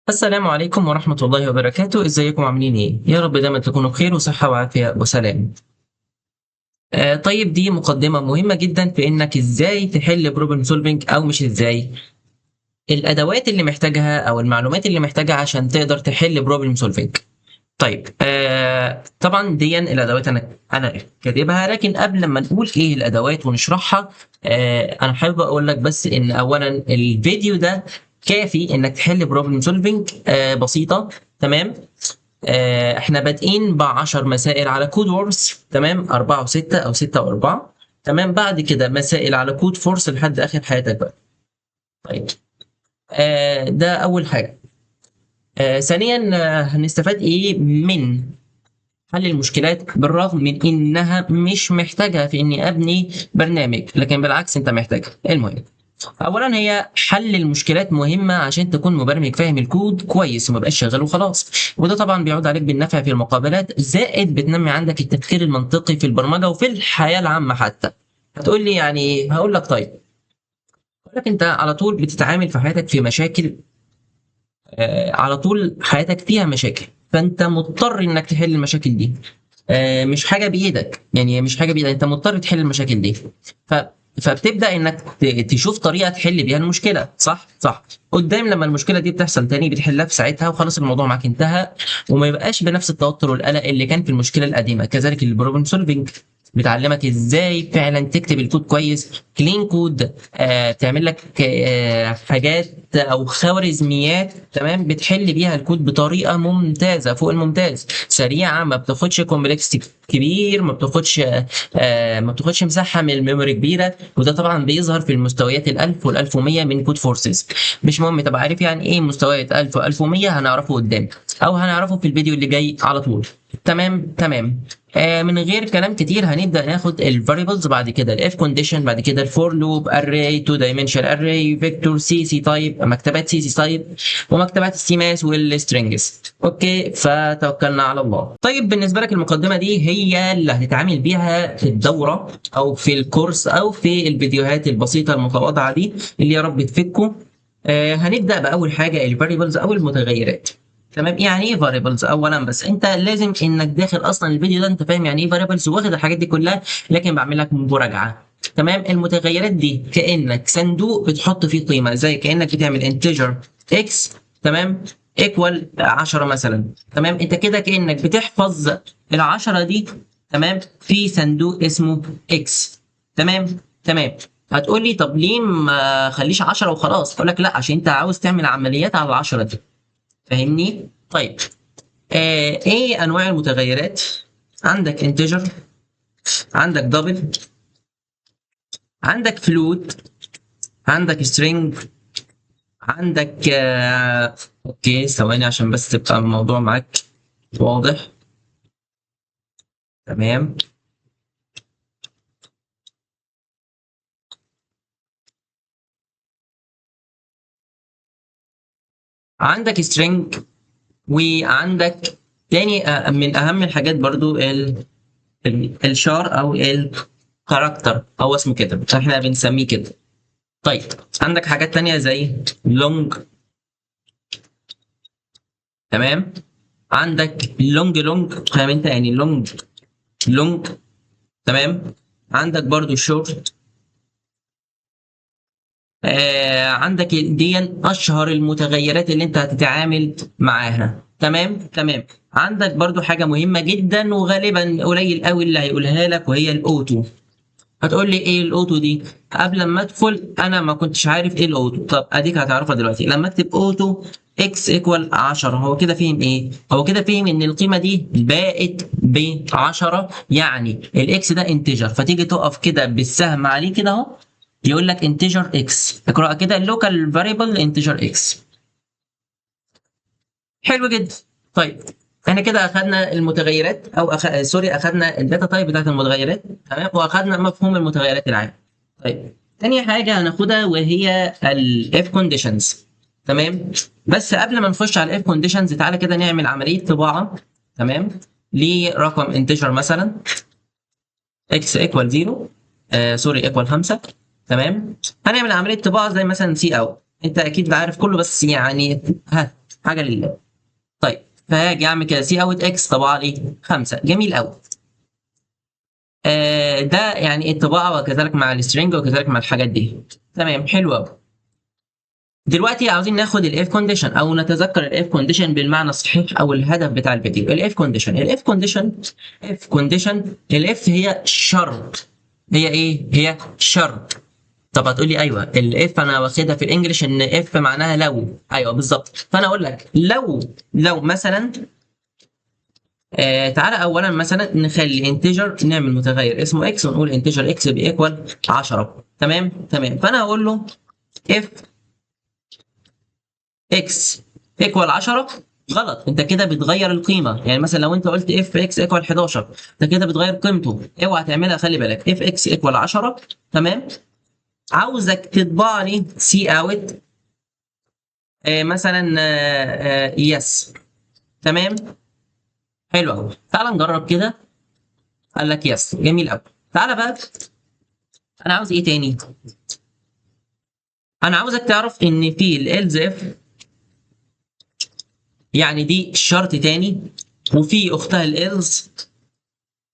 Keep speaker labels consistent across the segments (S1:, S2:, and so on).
S1: السلام عليكم ورحمة الله وبركاته، ازيكم عاملين ايه؟ يا رب دايما تكونوا بخير وصحة وعافية وسلام. طيب دي مقدمة مهمة جدا في انك ازاي تحل بروبلم سولفينج او مش ازاي. الادوات اللي محتاجها او المعلومات اللي محتاجها عشان تقدر تحل بروبلم سولفينج. طيب طبعا دي الادوات انا كاتبها، لكن قبل ما نقول ايه الادوات ونشرحها، انا حابب اقول لك بس ان اولا الفيديو ده كافي انك تحل بروبلم سولفينج بسيطة. تمام. احنا بادئين ب10 مسائل على كود وورث، تمام، 4 و6 او 6 و4. تمام، بعد كده مسائل على كود فورس لحد اخر حياتك بقى. طيب ده اول حاجه. ثانيا، هنستفاد ايه من حل المشكلات بالرغم من انها مش محتاجها في اني ابني برنامج، لكن بالعكس انت محتاجها. المهم، اولا هي حل المشكلات مهمه عشان تكون مبرمج فاهم الكود كويس وما بقاش شغال وخلاص، وده طبعا بيعود عليك بالنفع في المقابلات، زائد بتنمي عندك التفكير المنطقي في البرمجه وفي الحياه العامه حتى. هتقول لي يعني هقول لك طيب، هقول لك انت على طول بتتعامل في حياتك في مشاكل، على طول حياتك فيها مشاكل، فانت مضطر انك تحل المشاكل دي. مش حاجه بايدك، يعني مش حاجه بايدك، انت مضطر تحل المشاكل دي. ف فبتبدا انك تشوف طريقه تحل بيها المشكله. صح صح. قدام لما المشكله دي بتحصل تاني بتحلها في ساعتها وخلاص، الموضوع معاك انتهى، وما يبقاش بنفس التوتر والقلق اللي كان في المشكله القديمه. كذلك البروبلم سولفنج بتعلمك ازاي فعلا تكتب الكود كويس، كلين كود، تعمل لك حاجات او خوارزميات، تمام، بتحل بيها الكود بطريقه ممتازه فوق الممتاز، سريعه، ما بتاخدش كومبلكسيتي كبير، ما بتاخدش مساحه من الميموري كبيره، وده طبعا بيظهر في المستويات ال1000 وال1100 من كود فورسز. مش مهم تبقى عارف يعني ايه مستويات 1000 و1100، هنعرفه قدام او هنعرفه في الفيديو اللي جاي على طول. تمام تمام. من غير كلام كتير هنبدا ناخد الفاريبلز، بعد كده الاف كونديشن، بعد كده الفور لوب، اري، تو دايمنشن اري، فيكتور، سي سي تايب، مكتبات سي سي تايب، ومكتبات السيماس والسترنجز. اوكي، فتوكلنا على الله. طيب بالنسبه لك المقدمه دي هي اللي هتتعامل بيها في الدوره او في الكورس او في الفيديوهات البسيطه المتواضعه دي اللي يا رب تفيدكم. هنبدا باول حاجه الفاريبلز او المتغيرات. تمام، يعني ايه فاريبلز؟ اولا بس انت لازم انك داخل اصلا الفيديو ده انت فاهم يعني ايه فاريبلز واخد الحاجات دي كلها، لكن بعمل لك مراجعه. تمام، المتغيرات دي كانك صندوق بتحط فيه قيمه، زي كانك بتعمل انتجر اكس، تمام، ايكوال 10 مثلا. تمام، انت كده كانك بتحفظ ال10 دي، تمام، في صندوق اسمه اكس. تمام تمام. هتقول لي طب ليه ما خليش 10 وخلاص؟ اقول لك لا، عشان انت عاوز تعمل عمليات على ال10 دي. فاهمني؟ طيب ايه انواع المتغيرات؟ عندك انتجر، عندك دبل، عندك فلوت، عندك سترينج، عندك اوكي ثواني عشان بس تبقى الموضوع معاك واضح. تمام. عندك string، وعندك تاني من اهم الحاجات برضو الشار او الكاركتر، او اسمه كده احنا بنسميه كده. طيب عندك حاجات تانية زي long، تمام، عندك لونج لونج، فاهم انت يعني لونج لونج، تمام، عندك برضو شورت. عندك دي اشهر المتغيرات اللي انت هتتعامل معاها. تمام تمام. عندك برضو حاجة مهمة جدا وغالبا قليل قوي اللي هيقولها لك، وهي الاوتو. هتقول لي ايه الاوتو دي؟ قبل ما ادخل انا ما كنتش عارف ايه الاوتو، طب اديك هتعرفها دلوقتي. لما اكتب اوتو اكس ايكوال 10، هو كده فهم ايه؟ هو كده فهم ان القيمه دي بقت ب 10، يعني الاكس ده انتجر، فتيجي تقف كده بالسهم عليه كده اهو، يقول لك انتجر اكس، اقرا كده اللوكال فاريبل انتجر اكس. حلو جدا. طيب احنا كده اخذنا المتغيرات او سوري، اخذنا الداتا تايب بتاعت المتغيرات، تمام، واخذنا مفهوم المتغيرات العام. طيب تاني حاجه هناخدها وهي الاف كونديشنز. تمام، بس قبل ما نخش على الاف كونديشنز تعالى كده نعمل عمليه طباعه. تمام، لرقم انتجر مثلا اكس ايكوال 0، سوري ايكوال 5. تمام، هنعمل عمليه طباعه زي مثلا سي اوت، انت اكيد عارف كله بس يعني ها، حاجه لله. طيب فهاجي اعمل كده سي اوت اكس طبع لي 5. جميل قوي. ده يعني الطباعه، وكذلك مع السترنج، وكذلك مع الحاجات دي. تمام، حلو قوي. دلوقتي عاوزين ناخد الاف كونديشن، او نتذكر الاف كونديشن بالمعنى الصحيح او الهدف بتاع الفيديو. الاف كونديشن الاف هي شرط. هي ايه؟ هي شرط. طب هتقول لي ايوه الاف انا واخدها في الانجليش ان اف معناها لو. ايوه بالظبط. فانا اقول لك لو مثلا تعالى اولا مثلا نخلي انتجر، نعمل متغير اسمه اكس، ونقول انتجر اكس بيكوال 10. تمام. فانا هقول له اف اكس ايكوال 10. غلط، انت كده بتغير القيمه. يعني مثلا لو انت قلت اف اكس ايكوال 11، انت كده بتغير قيمته. اوعى تعملها، خلي بالك. اف اكس ايكوال 10. تمام. عاوزك تطبع لي سي اوت مثلا يس. تمام، حلو قوي. تعال نجرب كده. قال لك يس، جميل قوي. تعالى بقى، انا عاوز ايه تاني؟ انا عاوزك تعرف ان في الالز اف، يعني دي شرط تاني، وفي اختها الالز.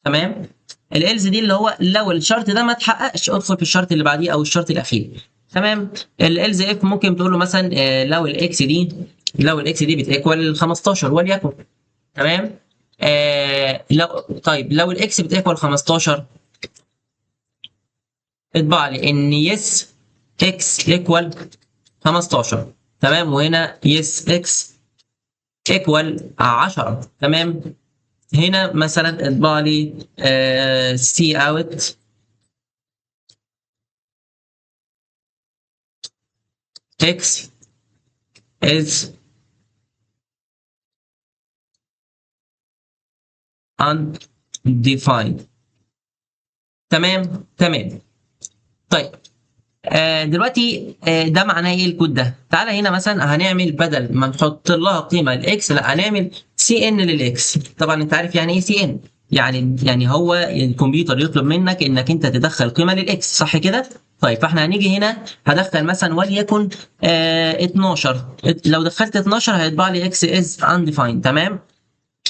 S1: تمام. الالز دي اللي هو لو الشرط ده ما اتحققش ادخل في الشرط اللي بعديه او الشرط الاخير. تمام. الالز اف ممكن تقول له مثلا لو الاكس دي بتيكوال 15 وليكن. تمام. لو الاكس بتيكوال 15، اطبع لي ان يس اكس ايكوال 15. تمام. وهنا يس اكس ايكوال 10. تمام. هنا مثلا اطبع لي سي اوت اكس is undefined. تمام. طيب دلوقتي ده معناه ايه الكود ده؟ تعالى هنا مثلا هنعمل بدل ما نحط لها قيمه الاكس، لا هنعمل سي ان للاكس. طبعا انت عارف يعني ايه سي ان؟ يعني هو الكمبيوتر يطلب منك انك انت تدخل قيمه للاكس، صح كده؟ طيب فاحنا هنيجي هنا هدخل مثلا وليكن 12. لو دخلت 12 هيطبع لي اكس از undefined. تمام،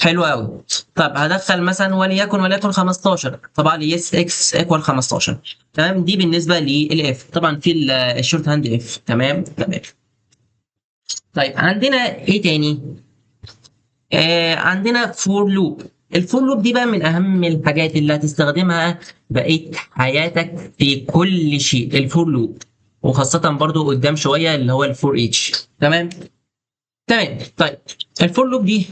S1: حلو قوي. طب هدخل مثلا وليكن 15، طبعا لي يس اكس ايكوال 15. تمام. دي بالنسبه للاف. طبعا في الشورت هاند اف. تمام. طيب عندنا ايه تاني؟ عندنا فور لوب. الفور لوب دي بقى من اهم الحاجات اللي هتستخدمها بقيه حياتك في كل شيء، الفور لوب. وخاصه برضو قدام شويه اللي هو الفور اتش. تمام. طيب الفور لوب دي،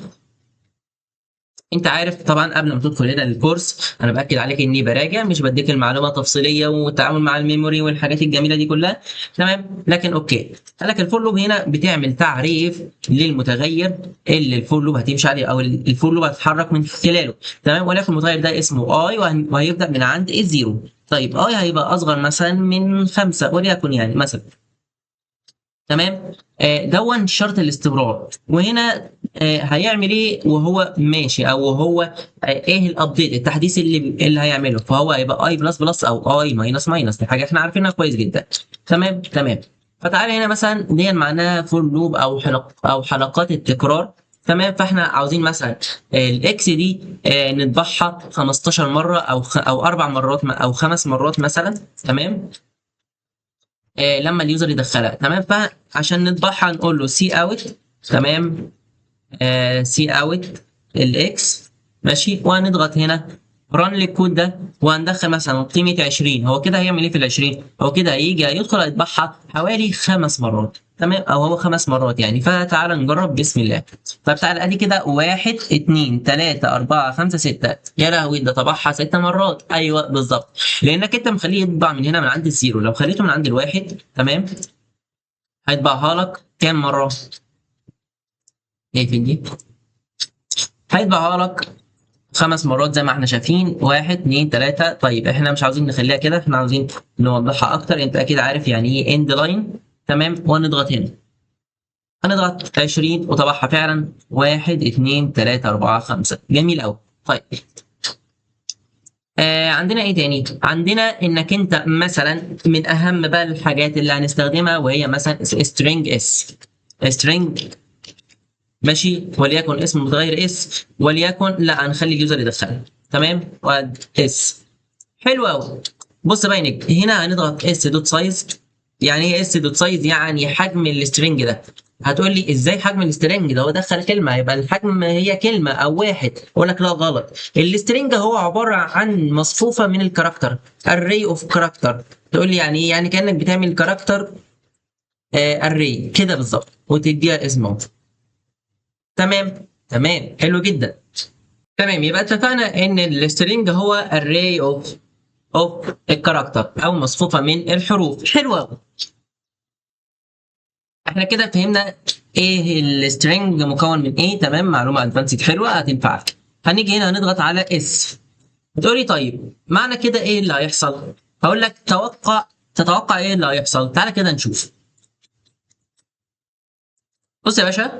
S1: انت عارف طبعا قبل ما تدخل هنا الكورس انا باكد عليك اني براجع، مش بديك المعلومه تفصيليه والتعامل مع الميموري والحاجات الجميله دي كلها. تمام. لكن اوكي، قال لك الفور لوب هنا بتعمل تعريف للمتغير اللي الفور لوب هتمشي عليه، او الفور لوب هتتحرك من خلاله. تمام. ولكن المتغير ده اسمه اي، وهيبدا من عند الزيرو. طيب اي هيبقى اصغر مثلا من 5 وليكن، يعني مثلا. تمام. دون شرط الاستمرار. وهنا هيعمل ايه وهو ماشي، او هو ايه الابديت، التحديث اللي هيعمله. فهو هيبقى اي بلس بلس او اي ماينس ماينس. دي حاجه احنا عارفينها كويس جدا. تمام. فتعالى هنا مثلا دي معناها فور لوب او حلقات التكرار. تمام. فاحنا عاوزين مثلا الاكس دي نطبعها 15 مره او 4 مرات او 5 مرات مثلا. تمام. لما اليوزر يدخلها. تمام. فعشان نطبعها نقول له سي اوت. تمام. سي اوت الاكس. ماشي. وهنضغط هنا ران للكود ده، وهندخل مثلا قيمه 20. هو كده هيعمل ايه في ال 20؟ هو كده هيجي هيدخل يطبعها حوالي 5 مرات. تمام. او هو 5 مرات يعني. فتعالى نجرب بسم الله. طب تعالى ادي كده 1 2 3 4 5 6. يا لهوي، ده طبعها 6 مرات. ايوه بالظبط، لانك انت مخليه يطبع من هنا من عند الزيرو. لو خليته من عند الواحد، تمام، هيطبعها لك كام مره؟ ايه في دي؟ هيطبعها لك 5 مرات زي ما احنا شايفين. 1 2 3. طيب احنا مش عاوزين نخليها كده، احنا عاوزين نوضحها اكتر. انت اكيد عارف يعني ايه اند لاين. تمام. وهنضغط هنا، هنضغط 20 وطبعها فعلا 1 2 3 4 5. جميل قوي. طيب عندنا ايه تاني؟ عندنا انك انت مثلا من اهم بقى الحاجات اللي هنستخدمها، وهي مثلا string s. string ماشي، وليكن اسم متغير اس، وليكن لا هنخلي اليوزر يدخله. تمام، واد اس. حلو قوي. بص بقى يا نجم، هنا هنضغط اس دوت سايز. يعني ايه اس دوت سايز؟ يعني حجم السترنج ده. هتقول لي ازاي حجم السترنج ده؟ هو دخل كلمه يبقى الحجم هي كلمه او واحد. اقول لك لا غلط، السترنج هو عباره عن مصفوفه من الكاركتر، array اوف كاركتر. تقول لي يعني ايه؟ يعني كانك بتعمل كاركتر array كده بالظبط وتديها اسمه. تمام تمام، حلو جدا. تمام، يبقى اتفقنا ان السترنج هو array اوف الكاركتر او مصفوفه من الحروف. حلوه. احنا كده فهمنا ايه السترنج مكون من ايه. تمام، معلومه ادفانسد حلوه هتنفعك. هنيجي هنا هنضغط على اس. تقولي طيب معنى كده ايه اللي هيحصل؟ هقول لك تتوقع ايه اللي هيحصل. تعالى كده نشوف. بص يا باشا،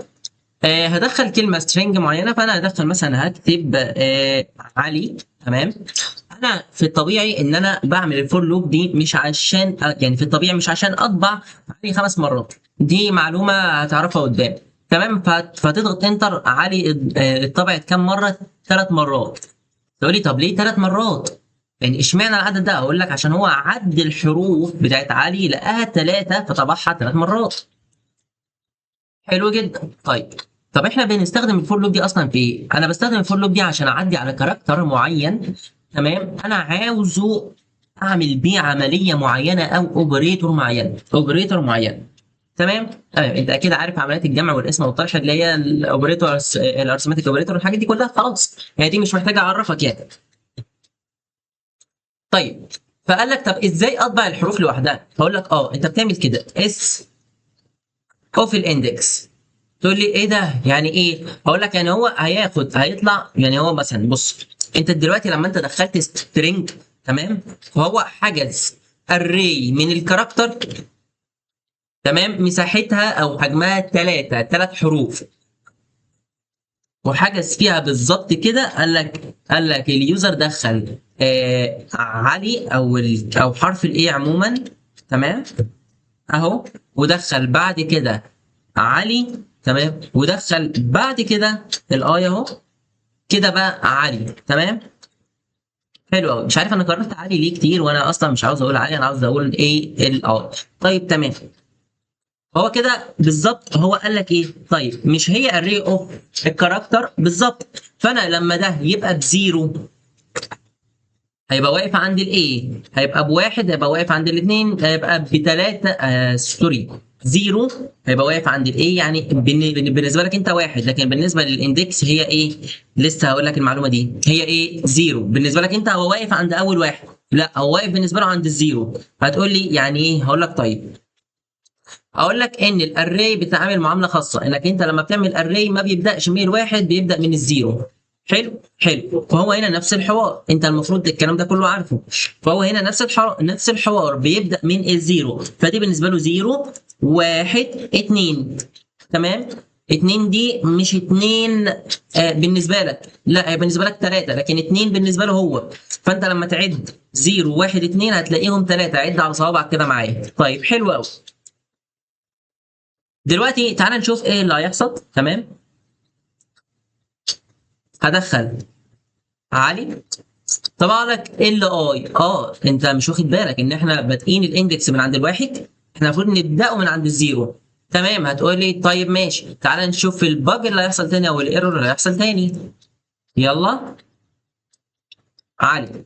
S1: هدخل كلمه سترينج معينه، فانا هدخل مثلا هكتب علي. تمام. انا في الطبيعي ان انا بعمل الفور لوب دي مش عشان يعني في الطبيعي مش عشان اطبع علي 5 مرات. دي معلومه هتعرفها قدام. تمام، فتضغط انتر. علي اتطبعت كام مره؟ 3 مرات. تقول لي طب ليه 3 مرات؟ يعني اشمعنى العدد ده؟ اقول لك عشان هو عد الحروف بتاعت علي لقاها 3 فطبعها 3 مرات. حلو جدا. طيب، طب احنا بنستخدم الفور لوب دي اصلا في ايه؟ انا بستخدم الفور لوب دي عشان اعدي على كاركتر معين. تمام، انا عاوزه اعمل بيه عمليه معينه او اوبريتور معين. تمام تمام، انت اكيد عارف عمليات الجمع والقسمه والطرح اللي هي الاوبريتور، الارثماتيك اوبريتور والحاجات دي كلها. خلاص يعني دي مش محتاجه اعرفك يعني. طيب، فقال لك طب ازاي اطبع الحروف لوحدها؟ هقول لك انت بتعمل كده اس اوف الاندكس. تقول لي ايه ده؟ يعني ايه؟ هقول لك يعني هو هيطلع. يعني هو مثلا بص، انت دلوقتي لما انت دخلت سترينج، تمام، فهو حجز array من الكاركتر. تمام، مساحتها او حجمها 3 حروف، وحجز فيها بالظبط كده. قال لك اليوزر دخل علي او حرف الايه عموما. تمام اهو، ودخل بعد كده علي. تمام، ودخل بعد كده الاي اهو. كده بقى علي. تمام، حلو قوي. مش عارف انا كررت علي ليه كتير، وانا اصلا مش عاوز اقول علي، انا عاوز اقول ايه الاي. طيب تمام، هو كده بالظبط. هو قال لك ايه؟ طيب مش هي array اوف الكاركتر بالظبط؟ فانا لما ده يبقى بزيرو هيبقى واقف عند الايه، هيبقى بواحد هيبقى واقف عند الاثنين، هيبقى بثلاثه سوري زيرو هيبقى واقف عند الايه. يعني بالنسبه لك انت واحد، لكن بالنسبه للاندكس هي ايه؟ لسه هقول لك المعلومه دي. هي ايه؟ زيرو. بالنسبه لك انت هو واقف عند اول واحد، لا هو واقف بالنسبه له عند الزيرو. هتقول لي يعني ايه؟ هقول لك طيب، اقول لك ان الاري بتتعامل معامله خاصه، انك انت لما بتعمل اري ما بيبداش من الواحد، بيبدا من الزيرو. حلو حلو. فهو هنا نفس الحوار، انت المفروض الكلام ده كله عارفه. فهو هنا نفس الحوار بيبدا من الزيرو. فدي بالنسبه له زيرو واحد اتنين. تمام، اتنين دي مش اتنين بالنسبه لك، لا هي بالنسبه لك تلاته، لكن اتنين بالنسبه له هو. فانت لما تعد زيرو واحد اتنين هتلاقيهم تلاته. عد على صوابعك كده معايا. طيب حلو قوي. دلوقتي تعال نشوف ايه اللي هيحصل. تمام، هدخل علي. طبعا لك ال اي انت مش واخد بالك ان احنا بادئين الاندكس من عند الواحد؟ احنا المفروض نبداه من عند الزيرو. تمام، هتقول لي طيب ماشي، تعال نشوف الباج اللي هيحصل تاني او الايرور اللي هيحصل تاني. يلا علي.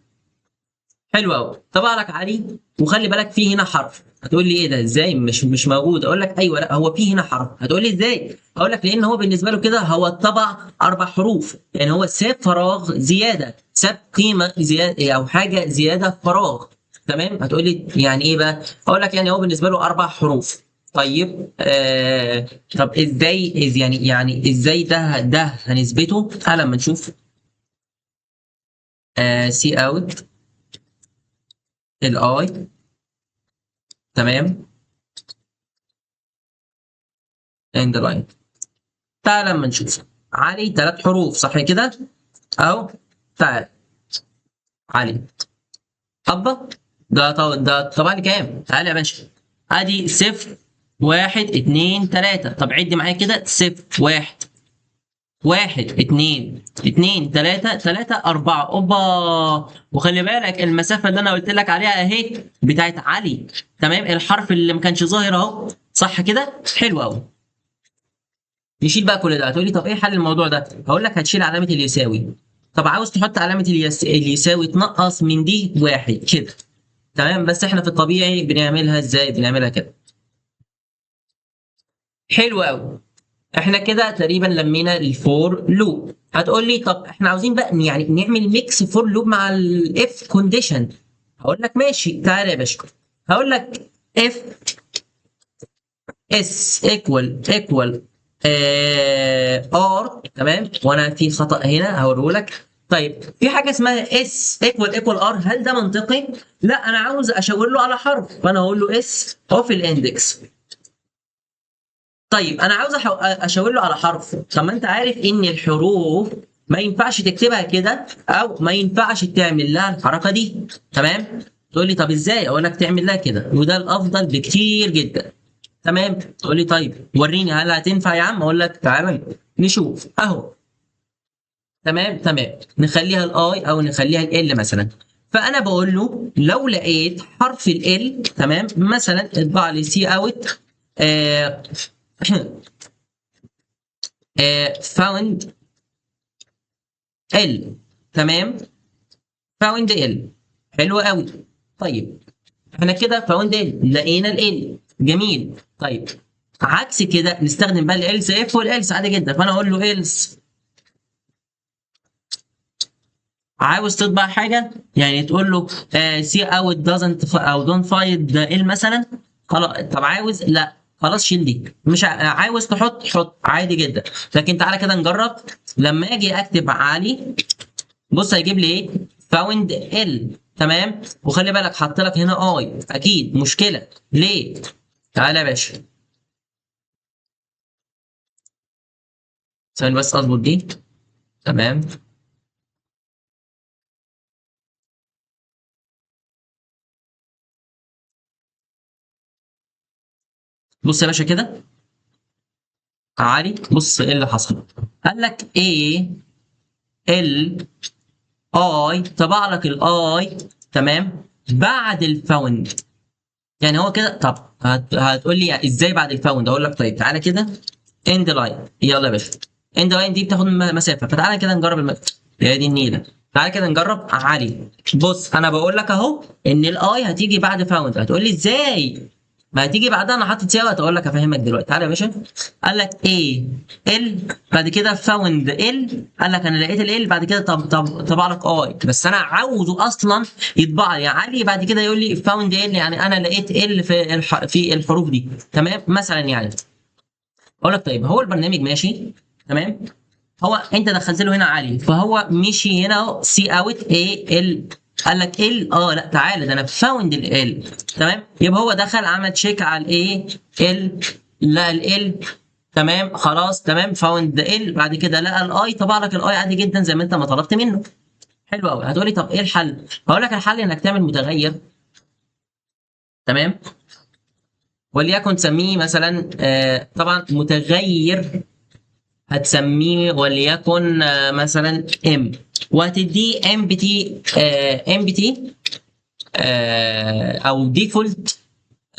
S1: حلو قوي. طبع لك علي، وخلي بالك في هنا حرف. هتقول لي ايه ده؟ ازاي مش موجود؟ اقول لك ايوه، لا هو في هنا حرف. هتقول لي ازاي؟ اقول لك لان هو بالنسبه له كده هو طبع 4 حروف، يعني هو ساب فراغ زياده، ساب قيمه زياده او حاجه زياده في فراغ. تمام، هتقول لي يعني ايه بقى؟ اقول لك يعني هو بالنسبه له 4 حروف. طيب طب ازاي يعني ازاي ده هنثبته؟ تعال لما نشوف سي اوت الاي. تمام، اند لاين. تعال لما نشوف علي 3 حروف صح كده اهو. تعال علي حبه. ده طبعا كام؟ تعال يا باشا، ادي صفر واحد اتنين تلاته. طب عد معايا كده، صفر واحد 1 2 2 3 3 4 اوبا. وخلي بالك المسافه اللي انا قلت لك عليها اهي بتاعت علي، تمام، الحرف اللي ما كانش ظاهر اهو، صح كده؟ حلو قوي. نشيل بقى كل ده. هتقول لي طب ايه حل الموضوع ده؟ هقول لك هتشيل علامه اليساوي. طب عاوز تحط علامه اليساوي، تنقص من دي واحد كده، تمام. بس احنا في الطبيعي بنعملها ازاي؟ بنعملها كده. حلو قوي. احنا كده تقريبا لمينا الفور لوب. هتقول لي طب احنا عاوزين بقى يعني نعمل ميكس فور لوب مع الاف كونديشن. هقول لك ماشي، تعالى يا باشا. هقول لك اف اس ايكوال ار، تمام. وانا في خطأ هنا هوريه لك. طيب في حاجه اسمها اس ايكوال ار، هل ده منطقي؟ لا، انا عاوز اشاور له على حرف، فانا هقول له اس اوف الاندكس. طيب انا عاوز اشاور له على حرف. طب ما انت عارف ان الحروف ما ينفعش تكتبها كده، او ما ينفعش تعمل لها الحركه دي، تمام. تقول لي طب ازاي؟ اقول لك تعمل لها كده، وده الافضل بكتير جدا، تمام. تقول لي طيب وريني هل هتنفع يا عم؟ اقول لك تعالى نشوف اهو. تمام تمام، نخليها الاي او نخليها ال مثلا. فانا بقول له لو لقيت حرف ال، تمام، مثلا اطبع لي سي اوت فاوند ال، تمام، فاوند ال. حلو قوي. طيب احنا كده فاوند ال، لقينا ال، جميل. طيب عكس كده نستخدم بقى الالس اف والالس عادي جدا. فانا اقول له الس، عاوز تطبع حاجه يعني تقول له سي اوت دازنت او دونت فايند ال مثلا. خلاص. طب عاوز لا، خلاص شيل دي. مش عاوز تحط حط عادي جدا. لكن تعالى كده نجرب. لما اجي اكتب علي، بص هيجيب لي ايه؟ فاوند ال، تمام. وخلي بالك حط لك هنا اي، اكيد مشكله ليه؟ تعالى يا باشا، ثواني بس اظبط دي، تمام. بص يا باشا كده، تعالي بص ايه اللي حصل. قال لك ايه؟ ال اي، طبع لك الاي، تمام، بعد الفاوند. يعني هو كده. طب هتقول لي يعني ازاي بعد الفاوند؟ اقول لك طيب تعالى كده اند لاين، يلا يا باشا. اند لاين دي بتاخد مسافه، فتعالى كده نجرب يا دي النيله. تعالى كده نجرب عالي. بص انا بقول لك اهو ان الاي هتيجي بعد فاوند. هتقول لي ازاي؟ ما هتيجي بعدها، انا حاطط سياوة. اقول لك افهمك دلوقتي. تعالى يا باشا. قال لك ايه؟ ال، بعد كده فاوند ال. قال لك انا لقيت ال بعد كده طب طبع لك اي، بس انا عاوزه اصلا يطبع لي عالي بعد كده يقول لي فاوند ال، يعني انا لقيت ال في الحروف دي، تمام، مثلا يعني. اقول لك طيب هو البرنامج ماشي، تمام. هو انت دخلت له هنا عالي، فهو مشي هنا اهو سي اوت ايه ال. قال لك ال، لا تعالى ده انا فاوند ال، تمام. يبقى هو دخل عمل تشيك على الايه ال، لقى ال، تمام، خلاص تمام. فاوند ال، بعد كده لقى الاي، طبع لك الاي عادي جدا زي ما انت ما طلبت منه. حلو قوي. هتقولي طب ايه الحل؟ هقول لك الحل انك تعمل متغير، تمام، وليكن تسميه مثلا طبعا متغير، هتسميه وليكن مثلا ام، وهتديه امبتي امبتي او ديفولت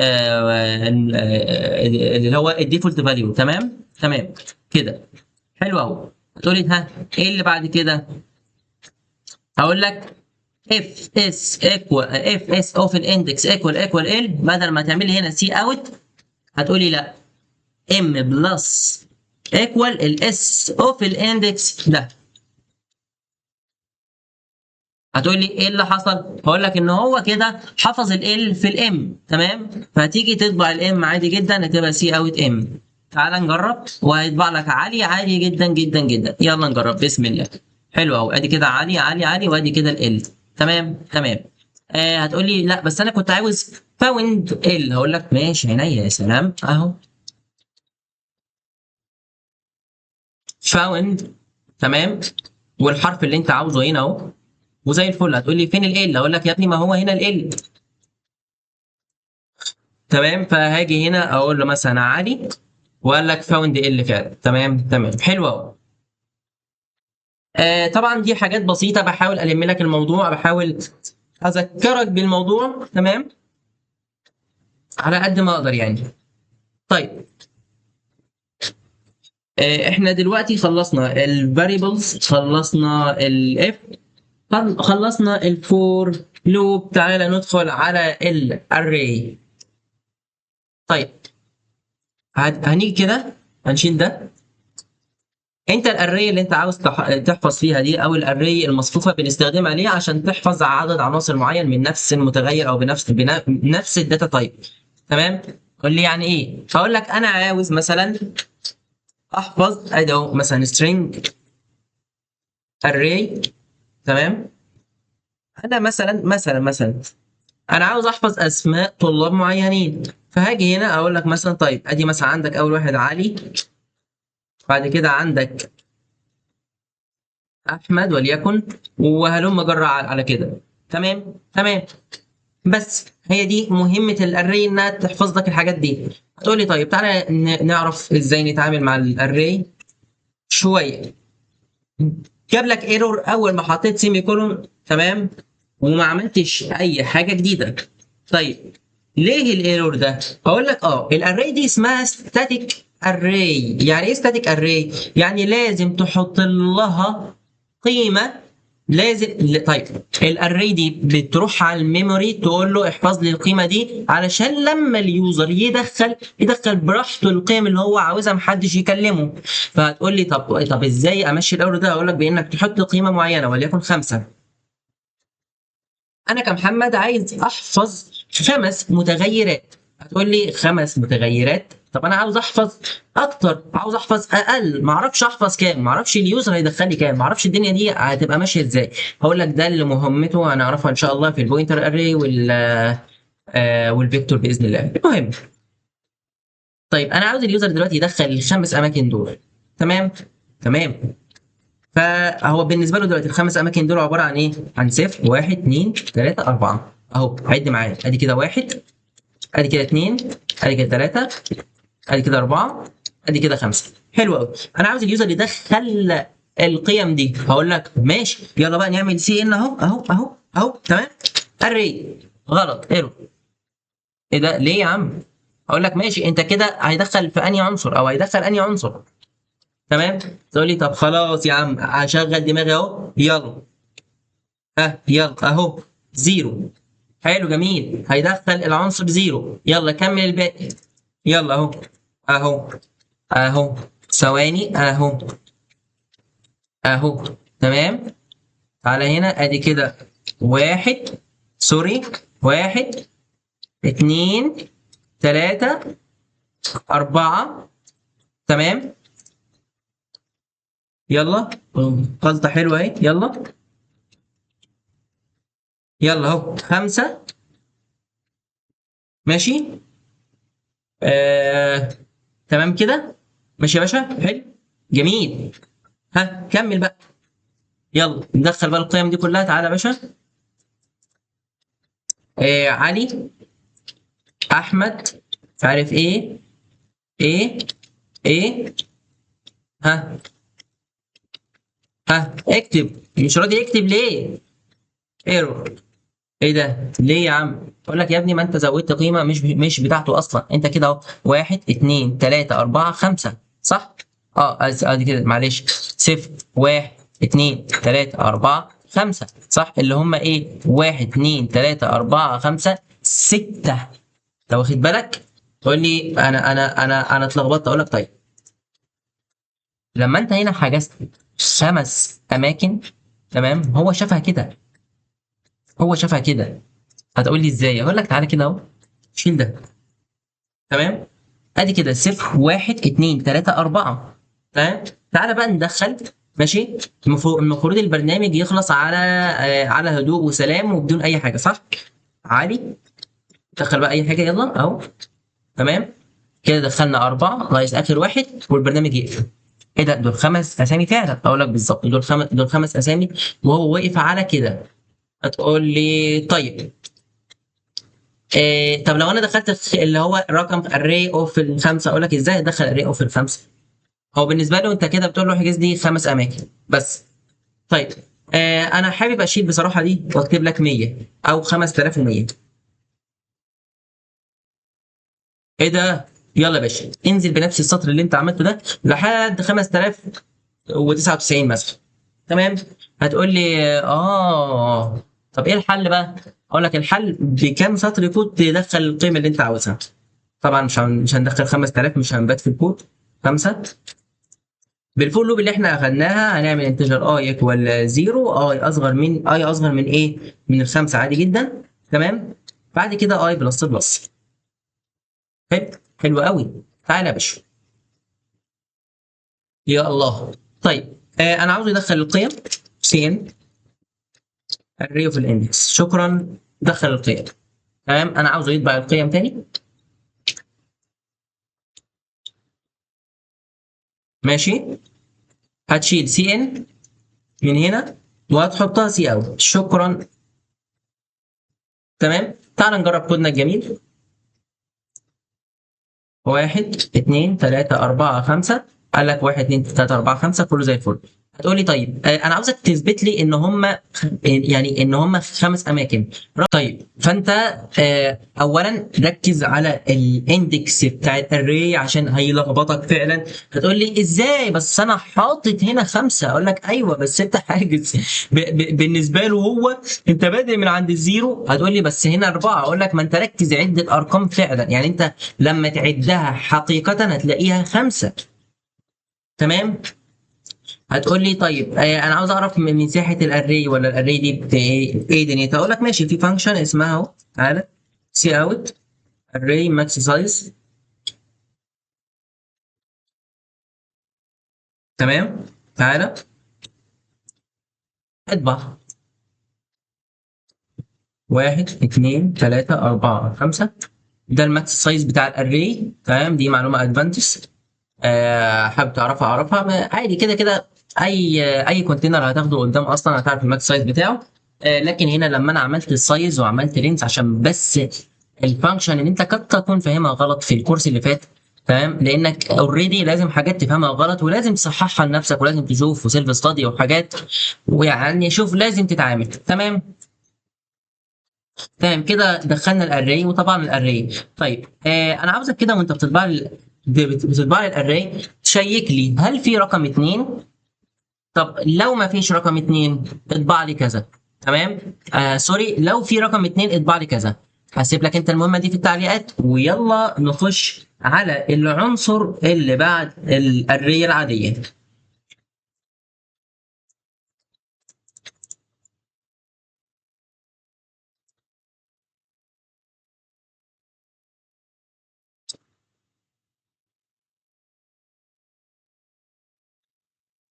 S1: اللي هو الديفولت فاليو، تمام تمام كده. حلو قوي. هتقولي ها ايه اللي بعد كده؟ هقول لك اف اس ايكوال اف اس اوف الاندكس ايكوال ال. بدل ما تعمل لي هنا سي اوت، هتقولي لا، ام بلس ايكوال الاس اوف الاندكس ده. هتقول لي ايه اللي حصل؟ هقول لك ان هو كده حفظ ال في الام، تمام. فهتيجي تطبع الام عادي جدا، هتبقى سي اوت ام. تعال نجرب، وهيطبع لك عالي عادي جدا جدا جدا. يلا نجرب بسم الله. حلو قوي. ادي كده عالي عالي عالي، وادي كده ال، تمام تمام. هتقول لي لا بس انا كنت عاوز فاوند ال. هقول لك ماشي عينيا، يا سلام اهو فاوند، تمام. والحرف اللي انت عاوزه هنا اهو، وزي الفل. هتقول لي فين ال؟ اقول لك يا ابني ما هو هنا ال، تمام. فهاجي هنا اقول له مثلا علي، وقال لك فاوند ال فعلا، تمام تمام، حلو قوي. طبعا دي حاجات بسيطه، بحاول الم لك الموضوع، بحاول اذكرك بالموضوع، تمام، على قد ما اقدر يعني. طيب احنا دلوقتي خلصنا الفاريبلز، خلصنا الاف، خلصنا الفور لوب. تعالى ندخل على الاري. طيب هنيجي كده، هنشيل ده. انت الاري اللي انت عاوز تحفظ فيها دي، او الاري المصفوفه، بنستخدمها ليه؟ عشان تحفظ عدد عناصر معين من نفس المتغير، او بنفس الداتا تايب. تمام. قول لي يعني ايه؟ هقول لك انا عاوز مثلا احفظ ادي اهو مثلا string array. تمام. انا مثلا انا عاوز احفظ اسماء طلاب معينين، فهاجي هنا اقول لك مثلا طيب ادي مثلا عندك اول واحد علي، بعد كده عندك احمد وليكن، وهلم جرى على كده. تمام تمام. بس هي دي مهمه الاري، انها تحفظ لك الحاجات دي. هتقول لي طيب تعالى نعرف ازاي نتعامل مع الاري شويه. جاب لك ايرور اول ما حطيت سيمي كولون، تمام، وما عملتش اي حاجه جديده. طيب ليه الايرور ده؟ هقول لك الاري دي اسمها ستاتيك اري. يعني ايه ستاتيك اري؟ يعني لازم تحط لها قيمه. طيب الاري دي بتروح على الميموري تقول له احفظ لي القيمه دي، علشان لما اليوزر يدخل براحته القيم اللي هو عاوزها، محدش يكلمه. فهتقول لي طب ازاي امشي الايرور ده؟ اقول لك بانك تحط قيمه معينه وليكن 5. انا كمحمد عايز احفظ 5 متغيرات. هتقول لي 5 متغيرات؟ طب انا عاوز احفظ اكتر، عاوز احفظ اقل، ما اعرفش احفظ كام، ما اعرفش اليوزر هيدخل لي كام، ما اعرفش الدنيا دي هتبقى ماشيه ازاي. هقول لك ده اللي مهمته هنعرفها ان شاء الله في البوينتر اري والفيكتور باذن الله. المهم، طيب انا عاوز اليوزر دلوقتي يدخل ال5 اماكن دول. تمام تمام. فهو بالنسبه له دلوقتي ال5 اماكن دول عباره عن ايه؟ عن 0 1 2 3 4 اهو. عد معايا، ادي كده 1، ادي كده 2، ادي كده 3، ادي كده 4، ادي كده 5. حلو قوي. انا عاوز اليوزر يدخل القيم دي. هقول لك ماشي، يلا بقى نعمل سي ان اهو تمام. اري غلط، ايرور. ايه ده ليه يا عم؟ اقول لك ماشي، انت كده هيدخل في انهي عنصر، او هيدخل انهي عنصر؟ تمام. تقول لي طب خلاص يا عم هشغل دماغي اهو، يلا. يلا اهو 0. حلو جميل، هيدخل العنصر 0. يلا كمل الباقي. يلا اهو اهو اهو. ثواني اهو اهو. تمام. على هنا ادي كده 1، سوري، 1 2 3 4. تمام. يلا غلطة حلوة اهي. يلا يلا اهو 5. ماشي. آه... تمام كده. ماشي يا باشا، حلو جميل. كمل بقى. يلا ندخل بقى القيم دي كلها. تعالى يا باشا. علي، احمد، مش عارف ايه، ايه، ايه. ها اكتب. مش راضي يكتب ليه؟ ايرور. ايه ده ليه يا عم؟ اقول لك يا ابني، ما انت زودت قيمه مش بتاعته اصلا. انت كده اهو 1 2 3 4 5، صح؟ ادي كده معلش. 0 1 2 3 4 5، صح؟ اللي هم ايه؟ 1 2 3 4 5 6. انت واخد بالك؟ تقول لي انا اتلخبطت. اقول لك طيب، لما انت هنا حجزت 5 اماكن، تمام، هو شافها كده. هتقول لي ازاي؟ اقول لك تعالى كده اهو، شيل ده. تمام. ادي كده 0 1 2 3 4. تمام. تعالى بقى ندخل. ماشي. المفروض البرنامج يخلص على هدوء وسلام وبدون اي حاجه، صح؟ عادي. دخل بقى اي حاجه، يلا اهو. تمام. كده دخلنا 4 ناقص اخر واحد والبرنامج يقفل. ايه ده؟ دول 5 اسامي فعلا. اقول لك بالظبط، دول 5 اسامي، وهو واقف على كده. هتقول لي طيب، طب لو انا دخلت اللي هو رقم array of ال5، اقول لك ازاي ادخل array of ال5؟ هو بالنسبه له انت كده بتقول له احجز لي 5 اماكن بس. طيب انا حابب اشيل بصراحه دي واكتب لك 100 او 5100. ايه ده؟ يلا يا باشا انزل بنفس السطر اللي انت عملته ده لحد 5099 مثلا. تمام. هتقول لي طب ايه الحل بقى؟ اقول لك الحل بكام سطر كود تدخل القيمه اللي انت عاوزها. طبعا مش هندخل 5000، مش هنبات في الكود. 5 بالفور لوب اللي احنا اخدناها هنعمل انتجر اي ايكوال 0، اي اصغر من ايه؟ من الخمسه عادي جدا. تمام. بعد كده اي بلس بلس. حلو. حلو قوي. تعالى يا باشا. يا الله. طيب انا عاوز ادخل القيم سي ان الري اوف الاندكس. شكرا. دخل القيم. تمام. انا عاوز يطبع القيم تاني. ماشي. هتشيل سي ان من هنا وهتحطها سي اوت. شكرا. تمام. تعال نجرب كودنا الجميل. 1 2 3 4 5. قال لك 1 2 3 4 5 كله زي الفل. هتقول لي طيب انا عاوزك تثبت لي ان هم يعني ان هم 5 اماكن. طيب فانت اولا ركز على الاندكس بتاع الاري عشان هيلخبطك فعلا. هتقول لي ازاي بس انا حاطط هنا 5؟ اقول لك ايوه بس انت حاجز بالنسبه له هو انت بادئ من عند الزيرو. هتقول لي بس هنا 4. اقول لك ما انت ركز عد الارقام فعلا، يعني انت لما تعدها حقيقه هتلاقيها 5. تمام. هتقول لي طيب انا عاوز اعرف من مساحه الاري، ولا الاري دي ايه دنيتها؟ اقول لك ماشي، في فانكشن اسمها اهو. تعالى سي اوت array max size. تمام. تعالى اطبع 1 2 3 4 5. ده الماكس سايز بتاع الاري. تمام. دي معلومه ادفانتج حابب تعرفها اعرفها عادي كده كده. اي كونتينر هتاخده قدام اصلا هتعرف الماكس سايز بتاعه. لكن هنا لما انا عملت السايز وعملت رينز عشان بس الفانكشن اللي انت قد تكون فاهمها غلط في الكورس اللي فات. تمام. لانك اوريدي لازم حاجات تفهمها غلط ولازم تصححها لنفسك ولازم تشوف وسيلف ستادي وحاجات، ويعني شوف لازم تتعامل. تمام. تمام كده دخلنا الاري. وطبعا الاري طيب انا عاوزك كده وانت بتطبع لي الاري تشيك لي هل في رقم 2. طب لو ما فيش رقم 2 اطبع لي كذا. تمام. سوري، لو في رقم 2 اطبع لي كذا. هسيب لك انت المهمه دي في التعليقات، ويلا نخش على العنصر اللي بعد الاري العاديه.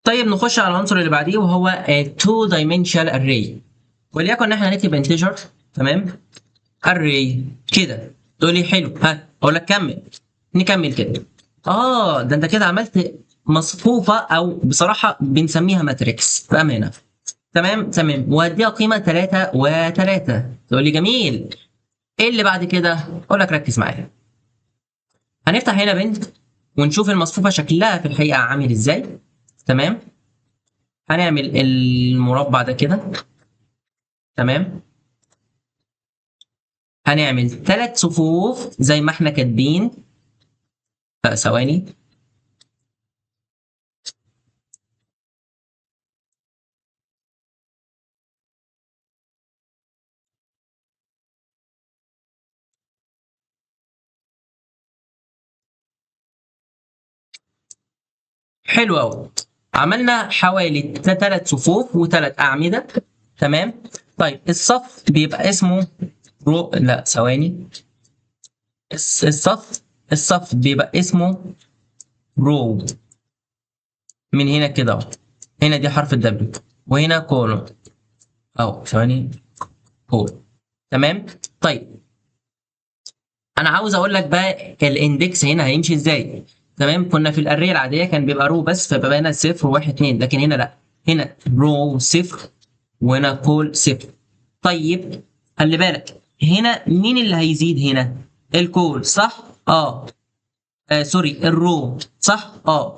S1: طيب نخش على العنصر اللي بعديه وهو two dimensional array. وليكن احنا هنكتب انتجر. تمام. array كده. تقول لي حلو، ها اقول لك كمل. نكمل كده. ده انت كده عملت مصفوفه، او بصراحه بنسميها ماتريكس بامانه. تمام تمام. وهديها قيمه 3 و3. تقول لي جميل. ايه اللي بعد كده؟ اقول لك ركز معايا. هنفتح هنا بنت ونشوف المصفوفه شكلها في الحقيقه عامل ازاي. تمام. هنعمل المربع ده كده. تمام. هنعمل 3 صفوف زي ما احنا كاتبين. ثواني. حلو قوي. عملنا حوالي 3 صفوف و3 أعمدة. تمام. طيب الصف بيبقى اسمه لا ثواني. الصف بيبقى اسمه رو. من هنا كده اهو. هنا دي حرف الدبليو وهنا كولون. اهو ثواني. كول. تمام. طيب انا عاوز اقول لك بقى الاندكس هنا هيمشي ازاي. تمام. كنا في الاريه العاديه كان بيبقى رو بس، فبقى هنا 0 1 2. لكن هنا لا، هنا رو 0 وهنا كول 0. طيب خلي بالك هنا مين اللي هيزيد هنا؟ الكول صح؟ سوري الرو صح؟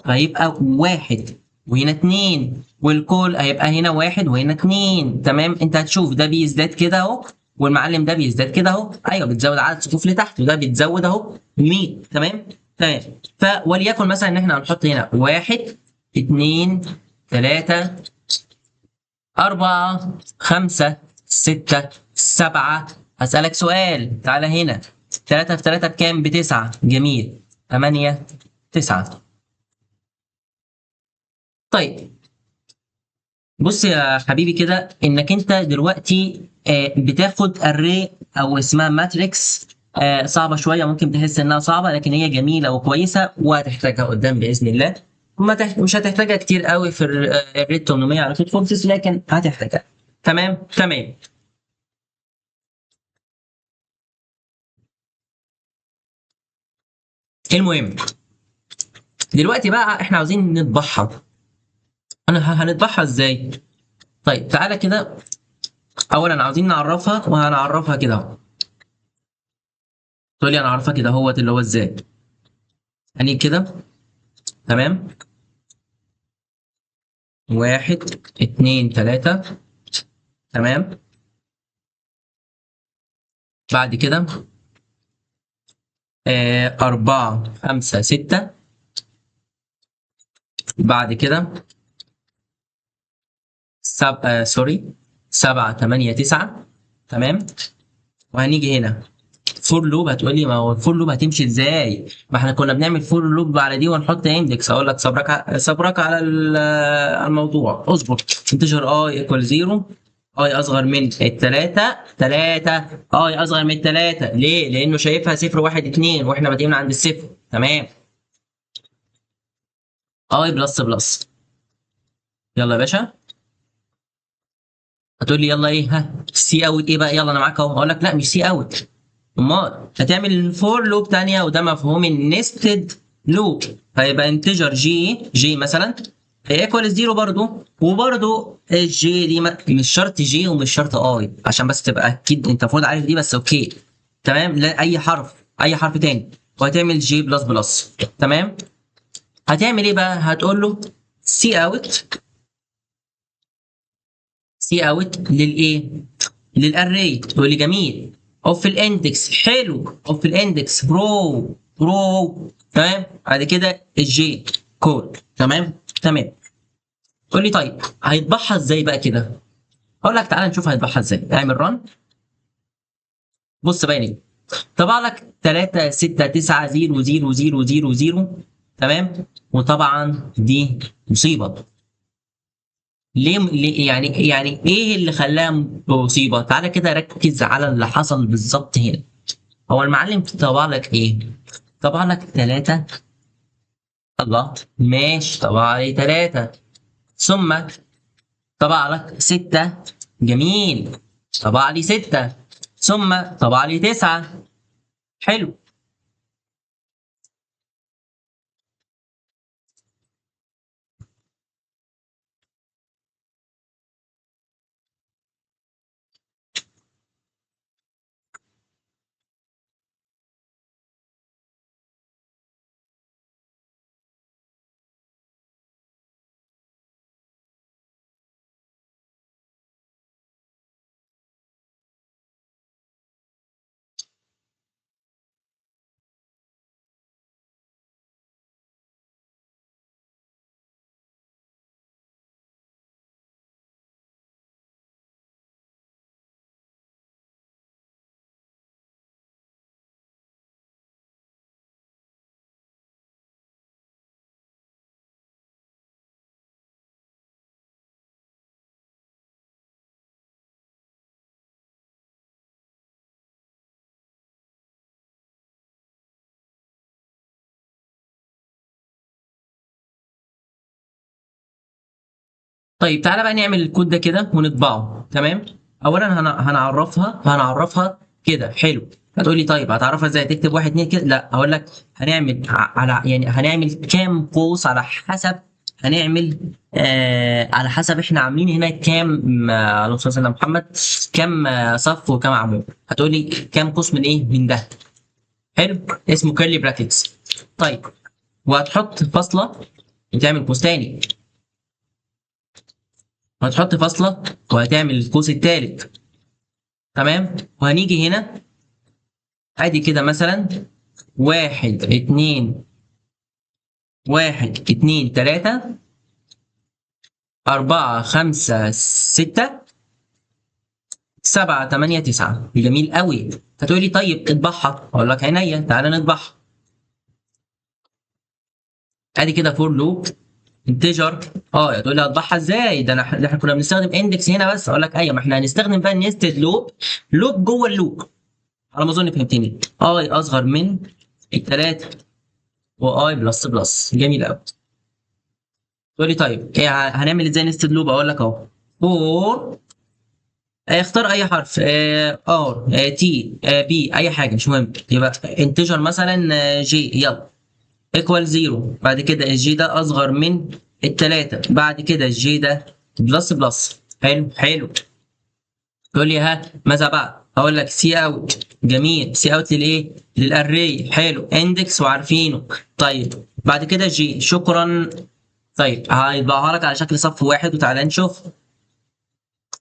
S1: هيبقى 1. وهنا 2 والكل هيبقى هنا 1 وهنا 2. تمام، انت هتشوف ده بيزداد كده اهو والمعلم ده بيزداد كده اهو. ايوه بتزود عدد صفوف لتحت وده بيتزود اهو يمين. تمام تمام. وليكن مثلا ان احنا هنحط هنا 1 2 3 4 5 6 7. هسألك سؤال، تعالى هنا 3 في 3 بكام؟ بتسعة. جميل. 8 9. طيب بص يا حبيبي كده، انك انت دلوقتي بتاخد اري او اسمها ماتريكس. صعبه شويه، ممكن تحس انها صعبه لكن هي جميله وكويسه وهتحتاجها قدام باذن الله. مش هتحتاجها كتير قوي في الريت 800 على فيت فورسز لكن هتحتاجها. تمام تمام. المهم دلوقتي بقى احنا عاوزين نطبعها. هنطبعها ازاي؟ طيب تعالى كده، اولا عاوزين نعرفها وهنعرفها كده اهو. تقول لي انا اعرفها كده اهوت اللي هو ازاي؟ يعني كده. تمام، 1 2 3. تمام، بعد كده 4 5 6. بعد كده سوري 7 8 9. تمام، وهنيجي هنا فور لوب. هتقول لي ما هو الفور لوب هتمشي ازاي؟ ما احنا كنا بنعمل فور لوب على دي ونحط اندكس. اقول لك صبرك على على الموضوع. اصبر. انتجر اي ايكوال 0. اي اصغر من الثلاثة. 3 اي اصغر من الثلاثة. ليه؟ لانه شايفها 0 1 2 واحنا بادئين من عند الصفر. تمام. اي بلس بلس. يلا يا باشا. هتقول لي يلا ايه؟ ها سي اوت ايه بقى؟ يلا انا معاك اهو. اقول لك لا مش سي اوت. امال هتعمل فور لوب ثانيه وده مفهوم النستد لوب. هيبقى انتجر جي مثلا ايكوال 0 برضو. وبرضو الجي دي مش شرط جي ومش شرط اي عشان بس تبقى اكيد انت المفروض عارف دي بس اوكي. تمام، لا اي حرف، اي حرف تاني. وهتعمل جي بلس بلس. تمام. هتعمل ايه بقى؟ هتقول له سي اوت. سي اوت للايه؟ للاري. تقول لي جميل. اوف الاندكس. حلو. اوف الاندكس برو. تمام، بعد كده الجي كود. تمام تمام. تقول لي طيب هيطبعها ازاي بقى كده؟ اقول لك تعالى نشوف هيطبعها ازاي. اعمل رن. بص بقى ليه طبع لك 3 6 9 0 0 0 0 0. تمام، وطبعا دي مصيبه. ليه يعني ايه اللي خلاها مصيبه؟ تعالى كده ركز على اللي حصل بالظبط هنا. هو المعلم طبع لك ايه؟ طبع لك 3. الله ماشي، طبع لي 3. ثم طبع لك 6. جميل. طبع لي 6. ثم طبع لي 9. حلو. طيب تعالى بقى نعمل الكود ده كده ونطبعه. تمام. اولا هنعرفها كده. حلو. هتقول لي طيب هتعرفها ازاي؟ تكتب 1 2 كده؟ لا، هقول لك هنعمل على يعني هنعمل كام قوس على حسب. هنعمل على حسب احنا عاملين هنا كام اللهم صل على محمد. كام صف وكام عمود. هتقول لي كام قوس من ايه؟ من ده. حلو، اسمه كيرلي براكتس. طيب وهتحط فاصله وتعمل قوس تاني. هتحط فاصله وهتعمل القوس الثالث. تمام، وهنيجي هنا ادي كده مثلا واحد اتنين، واحد اتنين تلاتة أربعة خمسة ستة سبعة تمانية تسعة. جميل قوي. هتقولي طيب اطبعها، أقول لك عينيا، تعالى نطبعها. ادي كده فور لوب انتجر. تقول لي هطبعها ازاي؟ ده احنا كنا بنستخدم اندكس هنا بس. اقول لك ايوه، ما احنا هنستخدم بقى نيستد لوب، لوب جوه اللوب. على ما اظن فهمتني. اي اصغر من الثلاثه واي بلس بلس. جميل قوي. تقول لي طيب ايه هنعمل ازاي نستد لوب؟ اقول لك اهو فور، اختار اي حرف، ار، تي، بي، اي حاجه مش مهم. يبقى انتجر مثلا جي، يلا ايكوال زيرو. بعد كده الجي ده اصغر من التلاته، بعد كده الجي ده بلس بلس. حلو حلو. تقول لي ها ماذا بعد؟ اقول لك سي اوت. جميل، سي اوت للايه؟ للاري. حلو، اندكس وعارفينه. طيب بعد كده جي. شكرا. طيب هيطبعها لك على شكل صف واحد، وتعالى نشوف.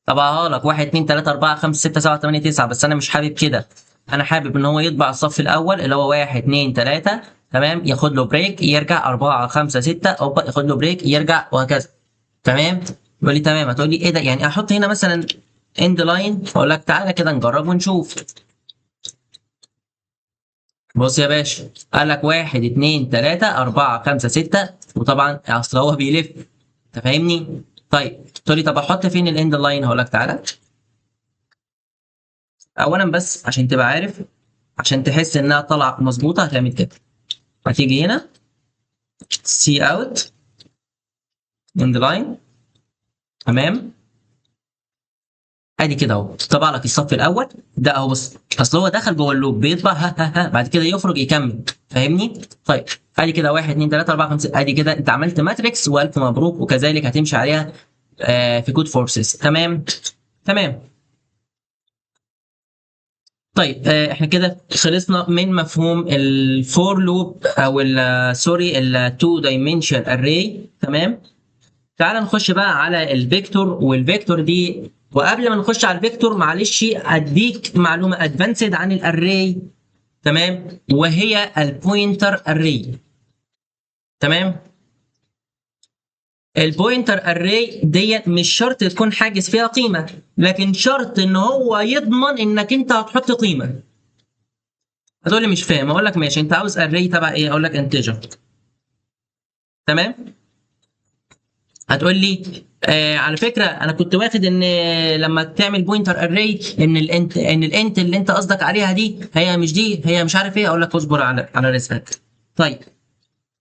S1: طبعها لك 1 2 3 4 5 6 7 8 9، بس انا مش حابب كده. انا حابب ان هو يطبع الصف الاول اللي هو 1 2 3. تمام، ياخد له بريك يرجع 4 5 6، او ياخد له بريك يرجع، وهكذا. تمام. يقول لي تمام. هتقول لي ايه ده؟ يعني احط هنا مثلا اند لاين؟ اقول لك تعالى كده نجرب ونشوف. بص يا باشا، قال لك 1 2 3 4 5 6، وطبعا اصل هو بيلف. انت فاهمني؟ طيب تقول لي طب احط فين الاند لاين؟ هقول لك تعالى. اولا بس عشان تبقى عارف، عشان تحس انها طالعه مظبوطه، هتعمل كده. هتيجي هنا سي اوت اند لاين. تمام، ادي كده اهو طبع لك الصف الاول ده اهو. بص، اصل هو دخل جوه اللوب بيطبع ها ها ها، بعد كده يخرج يكمل. فاهمني؟ طيب ادي كده 1 2 3 4 5، ادي كده انت عملت ماتريكس، والف مبروك. وكذلك هتمشي عليها في كود فورسز. تمام تمام. طيب احنا كده خلصنا من مفهوم الفور لوب، او سوري التو دايمنشن اري. تمام. تعال نخش بقى على الفيكتور. والفيكتور دي، وقبل ما نخش على الفيكتور معلش اديك معلومه ادفانسد عن الاري. تمام، وهي البوينتر اري. تمام. البوينتر اري دي مش شرط تكون حاجز فيها قيمه، لكن شرط ان هو يضمن انك انت هتحط قيمه. هتقول لي مش فاهم، اقول لك ماشي، انت عاوز اري تبع ايه؟ اقول لك انتجر. تمام. هتقول لي على فكره انا كنت واخد ان لما تعمل بوينتر اري ان الانت اللي انت قصدك عليها دي هي مش دي، هي مش عارف ايه. اقول لك اصبر على رزقك. طيب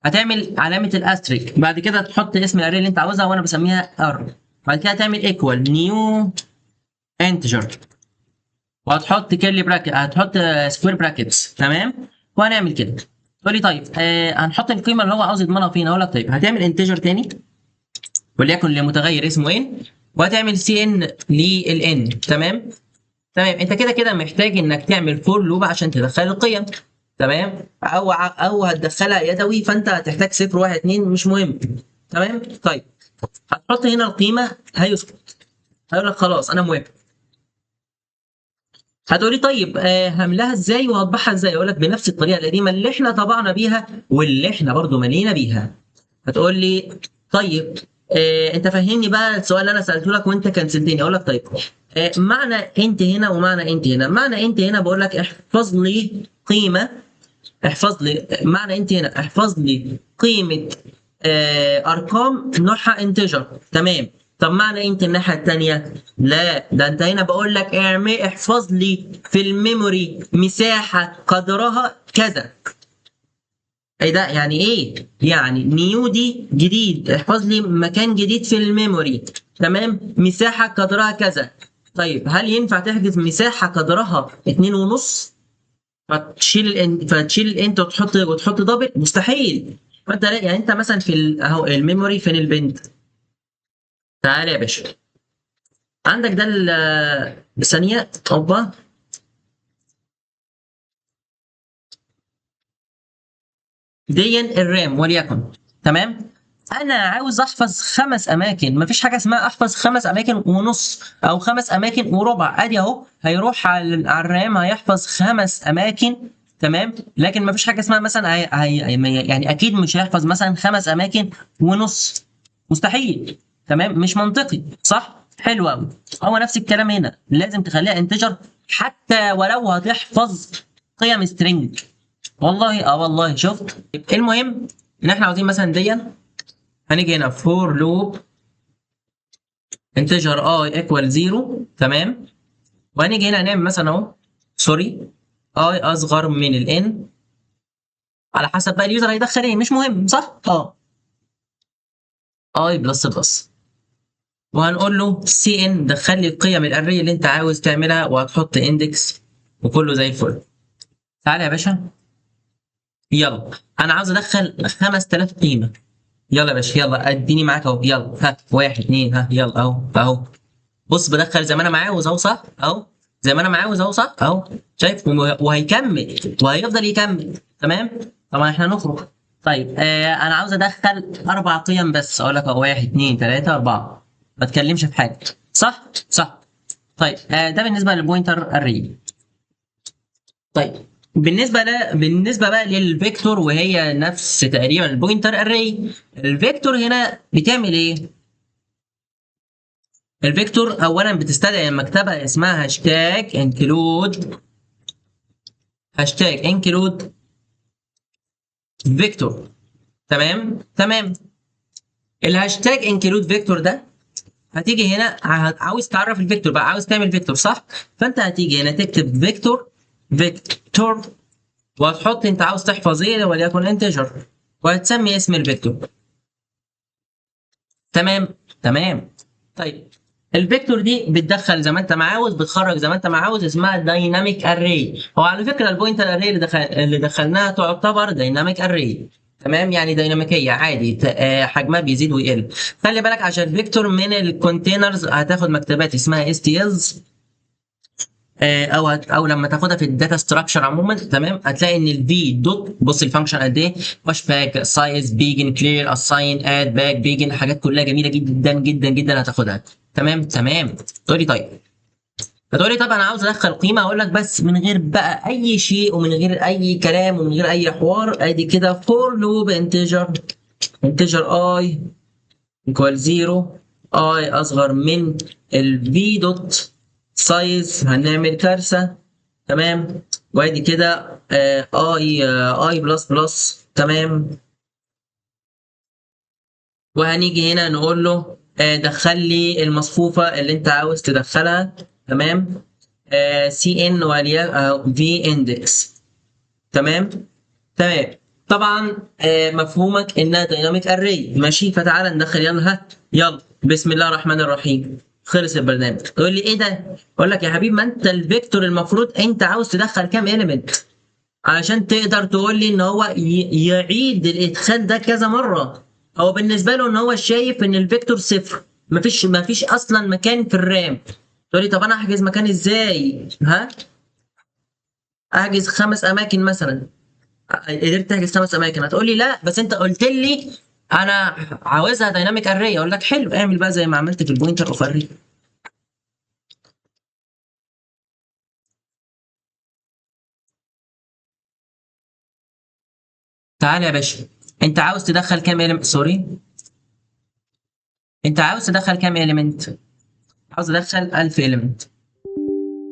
S1: هتعمل علامه الاستريك، بعد كده تحط اسم الاري اللي انت عاوزها، وانا بسميها ار. بعد كده تعمل ايكوال نيو انتجر، وهتحط كيرلي براكت، هتحط سكوير براكتس. تمام، وهنعمل كده. تقول لي طيب هنحط القيمه اللي هو عاوز يضمنها فين؟ اقول لك طيب هتعمل انتجر تاني وليكن لمتغير اسمه ان، وهتعمل سي ان للان. تمام تمام. انت كده كده محتاج انك تعمل فور لوب عشان تدخل القيم. تمام، او هتدخلها يدوي، فانت هتحتاج صفر واحد اتنين، مش مهم. تمام. طيب هتحط هنا القيمه، هيسكت، هيقول لك خلاص انا موافق. هتقولي طيب هملاها ازاي وهطبعها ازاي؟ اقول لك بنفس الطريقه القديمه اللي احنا طبعنا بيها واللي احنا برضو ملينا بيها. هتقول لي طيب انت فهمني بقى السؤال اللي انا سالته لك وانت كنسلتني. اقول لك طيب معنى انت هنا ومعنى انت هنا. معنى انت هنا بقول لك احفظ لي قيمه، احفظ لي معنى انت هنا، احفظ لي قيمه ارقام نوعها انتجر. تمام. طب معنى انت الناحيه الثانيه؟ لا، ده انت هنا بقول لك احفظ لي في الميموري مساحه قدرها كذا. ايه ده؟ يعني ايه؟ يعني نيو دي جديد، احفظ لي مكان جديد في الميموري. تمام، مساحه قدرها كذا. طيب هل ينفع تحجز مساحه قدرها 2.5 فتشيل الانت وتحط دبل؟ مستحيل. فانت يعني انت مثلا في اهو الميموري فين البنت؟ تعالى يا باشا، عندك ده ثانيه اوبا، دي الرام وليكن. تمام. انا عاوز احفظ 5 اماكن، مفيش حاجه اسمها احفظ 5 اماكن ونص او 5 اماكن وربع. ادي اهو هيروح على الرام هيحفظ 5 اماكن، تمام. لكن مفيش حاجه اسمها مثلا يعني اكيد مش هيحفظ مثلا 5 اماكن ونص، مستحيل. تمام، مش منطقي، صح؟ حلو قوي. هو نفس الكلام هنا، لازم تخليها انتجر حتى ولو هتحفظ قيم سترينج. والله والله شفت. المهم ان احنا عاوزين مثلا دي، هنيجي هنا فور لوب انتجر اي ايكوال 0، تمام. وهنيجي هنا هنعمل مثلا اهو، سوري، اي اصغر من الان، على حسب بقى اليوزر هيدخل ايه، مش مهم، صح؟ اي بلس بلس. وهنقول له سي ان دخل لي القيم الاري اللي انت عاوز تعملها، وهتحط اندكس وكله زي الفل. تعالى يا باشا، يلا انا عاوز ادخل 5000 قيمه. يلا يا باشا، يلا اديني معاك اهو، يلا ها، واحد اتنين، ها يلا اهو اهو. بص بدخل زي ما انا عاوز اهو، صح اهو، زي ما انا عاوز اهو، صح اهو. شايف؟ وهيكمل وهيفضل يكمل، تمام. طبعا احنا نخرج. طيب انا عاوز ادخل 4 قيم بس، اقول لك اهو، واحد اتنين تلاته اربعه، ما اتكلمش في حاجه، صح صح. طيب ده بالنسبه للبوينتر اري. طيب بالنسبه بقى للفيكتور، وهي نفس تقريبا البوينتر اري. الفيكتور هنا بتعمل ايه؟ الفيكتور اولا بتستدعي مكتبه اسمها هاشتاج انكلود فيكتور، تمام تمام. الهاشتاج انكلود فيكتور ده، هتيجي هنا عاوز تعرف الفيكتور بقى، عاوز تعمل فيكتور، صح؟ فانت هتيجي هنا تكتب فيكتور، وهتحط انت عاوز تحفظ ايه، وليكن انتجر، وهتسمي اسم الفيكتور، تمام تمام. طيب الفيكتور دي بتدخل زي ما انت ما عاوز، بتخرج زي ما انت ما عاوز، اسمها دايناميك اري. هو على فكره البوينتر اري اللي دخلناها تعتبر دايناميك اري، تمام، يعني ديناميكيه عادي، حجمها بيزيد ويقل. خلي بالك عشان فيكتور من الكونتينرز هتاخد مكتبات اسمها ستيلز، او لما تاخدها في الداتا ستراكشر عموما، تمام، هتلاقي ان الفي دوت، بص الفانكشن قد ايه، واش باك، سايز، بيجن، كلير، اساين، اد، باك، بيجن، حاجات كلها جميله جدا جدا جدا هتاخدها، تمام تمام. تقول لي طيب، فتقول لي طب انا عاوز ادخل قيمه، اقول لك بس من غير بقى اي شيء، ومن غير اي كلام، ومن غير اي حوار، ادي كده فور لوب انتجر اي ايكوال 0، اي اصغر من الفي دوت سايز، هنعمل كارثه، تمام. وادي كده اي بلس بلس، تمام. وهنيجي هنا نقول له دخل لي المصفوفه اللي انت عاوز تدخلها، تمام. سي ان في اندكس، تمام تمام. طبعا مفهومك انها دايناميك اري، ماشي. فتعالى ندخل، يلا ها، يلا بسم الله الرحمن الرحيم. خلص البرنامج. تقول لي ايه ده؟ اقول لك يا حبيبي، ما انت الفيكتور المفروض انت عاوز تدخل كام اليمنت علشان تقدر تقول لي ان هو يعيد الادخال ده كذا مره. هو بالنسبه له ان هو شايف ان الفيكتور صفر، مفيش اصلا مكان في الرام. تقول لي طب انا احجز مكان ازاي؟ ها، احجز 5 اماكن مثلا. قدرت تحجز 5 اماكن، هتقول لي لا بس انت قلت لي انا عاوزها دايناميك اري. اقول لك حلو، اعمل بقى زي ما عملت في البوينتر اوف اري. تعالى يا باشا، انت عاوز تدخل كام element؟ سوري، انت عاوز تدخل كام element؟ عاوز ادخل 1000 element.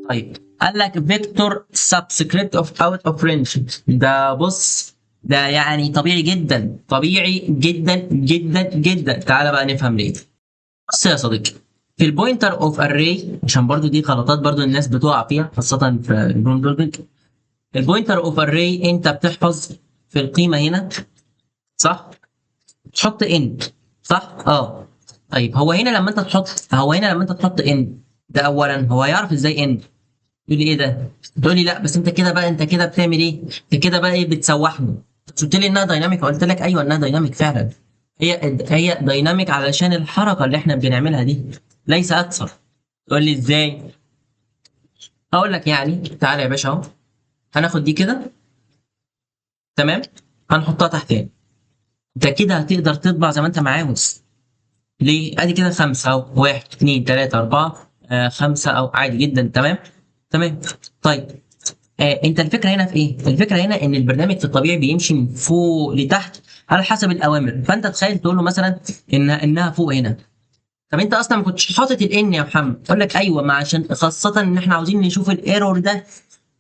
S1: طيب قال لك فيكتور سبسكريبت اوف اوت اوف رينج. ده بص، ده يعني طبيعي جدا، طبيعي جدا جدا جدا. تعالى بقى نفهم ليه. بص يا صديقي، في البوينتر اوف اري، عشان برضو دي غلطات برضو الناس بتقع فيها خاصة في البروم بيلدينج. البوينتر اوف اري انت بتحفظ في القيمة هنا، صح؟ تحط ان، صح؟ طيب هو هنا لما انت تحط ان، ده اولا هو هيعرف ازاي ان؟ يقول لي ايه ده؟ تقول لي لا بس انت كده بقى، انت كده بتعمل ايه؟ انت كده بقى ايه، بتسوحني. قلت لي انها دايناميك، قلت لك ايوه انها دايناميك فعلا. هي دايناميك علشان الحركه اللي احنا بنعملها دي، ليس اكثر. تقول لي ازاي؟ هقول لك يعني، تعالى يا باشا اهو، هناخد دي كده، تمام، هنحطها تحت هنا، انت كده هتقدر تطبع زي ما انت عاوز. ليه؟ ادي كده 5 اهو، 1 2 3 4 5 او عادي جدا. تمام تمام. طيب انت الفكره هنا في ايه؟ الفكره هنا ان البرنامج في الطبيعي بيمشي من فوق لتحت على حسب الاوامر. فانت تخيل تقول له مثلا انها فوق هنا. طب انت اصلا ما كنتش حاطط الان يا محمد. اقول لك ايوه، ما عشان خاصه ان احنا عاوزين نشوف الايرور ده،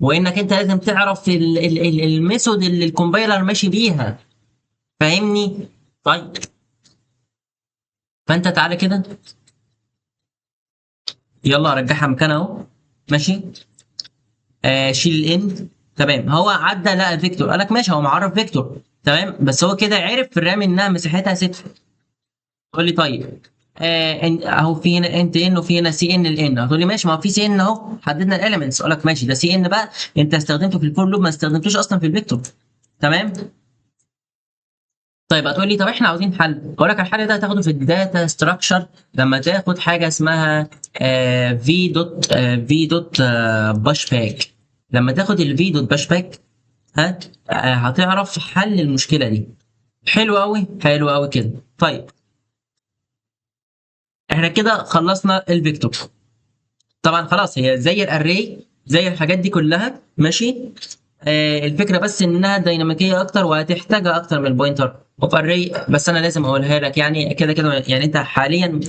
S1: وانك انت لازم تعرف الميثود اللي الكومبايلر ماشي بيها. فاهمني؟ طيب، فانت تعالى كده، يلا ارجعها مكانها اهو. ماشي. شيل الان. تمام. هو عدى لقى فيكتور، قال لك ماشي، هو معرف فيكتور. تمام. بس هو كده عرف في الرام انها مساحتها 6. تقول لي طيب، اهو في هنا انت ان وفي هنا سي ان الان. هتقول لي ماشي، ما هو في سي ان اهو، حددنا الاليمنتس. اقول لك ماشي، ده سي ان بقى انت استخدمته في الفور لوب، ما استخدمتوش اصلا في الفيكتور. تمام. طيب هتقول لي طب احنا عاوزين حل. اقول لك الحل ده هتاخده في الداتا ستراكشر، لما تاخد حاجه اسمها في دوت باش باك. لما تاخد الفي دوت باش باك هتعرف حل المشكله دي. حلو قوي، حلو قوي كده. طيب احنا كده خلصنا الفيكتور. طبعا خلاص، هي زي الاري، زي الحاجات دي كلها. ماشي. الفكره بس انها ديناميكيه اكتر وهتحتاجها اكتر من البوينتر اوف اري. بس انا لازم اقولها لك يعني كده كده، يعني انت حاليا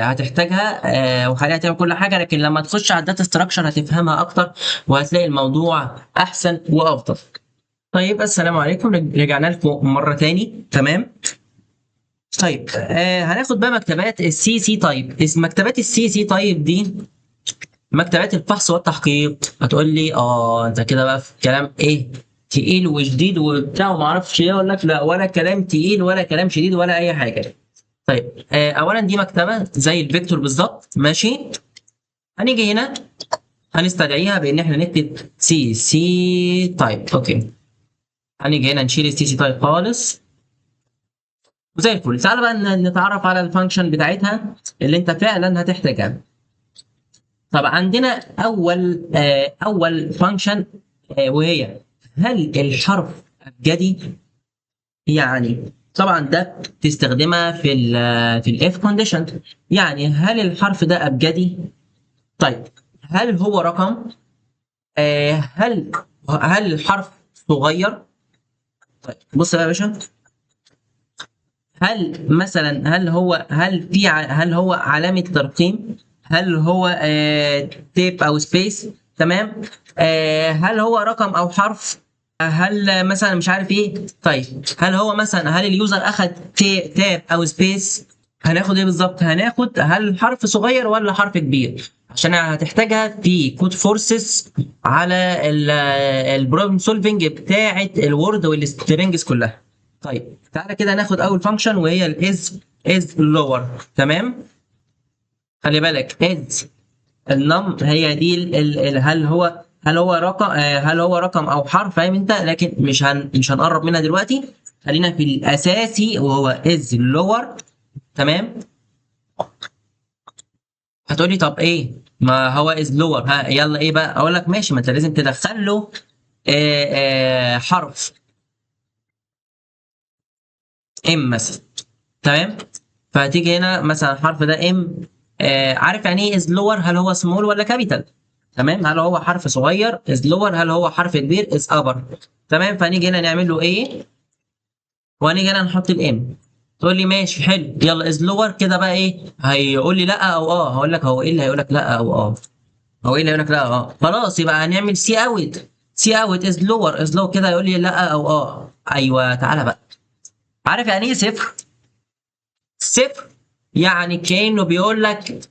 S1: هتحتاجها وحاليا هتعمل كل حاجه، لكن لما تخش على الداتا ستراكشر هتفهمها اكتر وهتلاقي الموضوع احسن وافضل. طيب السلام عليكم، رجعنا لكم مره تاني. تمام. طيب هناخد بقى مكتبات السي سي تايب. مكتبات السي سي تايب دي مكتبات الفحص والتحقيق. هتقول لي انت كده بقى في كلام ايه، تقيل وشديد وبتاع وما اعرفش ايه. اقول لك لا، ولا كلام تقيل ولا كلام شديد ولا اي حاجه. طيب اولا دي مكتبه زي الفيكتور بالظبط. ماشي. هنيجي هنا هنستدعيها بان احنا نكتب سي سي تايب. اوكي. هنيجي هنا نشيل السي سي تايب خالص وزي الفل. تعال بقى نتعرف على الفانكشن بتاعتها اللي انت فعلا هتحتاجها. طب عندنا اول فانكشن وهي هل الحرف ابجدي. يعني طبعا ده تستخدمها في الاف كونديشن. يعني هل الحرف ده ابجدي؟ طيب هل هو رقم؟ هل الحرف صغير؟ طيب بص بقى يا باشا، هل مثلا هل هو علامة ترقيم؟ هل هو تيب او سبيس؟ تمام. هل هو رقم او حرف؟ هل مثلا مش عارف ايه. طيب هل هو مثلا هل اليوزر اخذ تاب او سبيس؟ هناخد ايه بالظبط؟ هناخد هل الحرف صغير ولا حرف كبير، عشان هتحتاجها في كود فورسز على البروبلم سولفنج بتاعه الوورد والسترنجز كلها. طيب تعالى كده ناخد اول فانكشن وهي الاز لور. تمام. خلي بالك از النم هي دي هل هو رقم او حرف. فاهم انت؟ لكن مش هنقرب منها دلوقتي. خلينا في الاساسي وهو از لور. تمام. هتقولي طب ايه ما هو از لور، يلا ايه بقى. اقول لك ماشي، ما انت لازم تدخل له حرف ام مثلا. تمام. فهتيجي هنا مثلا الحرف ده ام. عارف يعني ايه از لور؟ هل هو سمول ولا كابيتال؟ تمام. هل هو حرف صغير از لور؟ هل هو حرف كبير از ابر؟ تمام. فهنيجي هنا نعمل له ايه، وهنيجي هنا نحط الام. تقول لي ماشي حلو، يلا از لور كده بقى ايه. هيقول لي لا او هقول لك هو ايه اللي هيقول لك لا او هو ايه اللي هيقول لك لا خلاص يبقى هنعمل سي اوت. سي اوت از لور از لو كده يقول لي لا او ايوه. تعالى بقى، عارف يعني ايه صفر؟ صفر يعني كأنه بيقول لك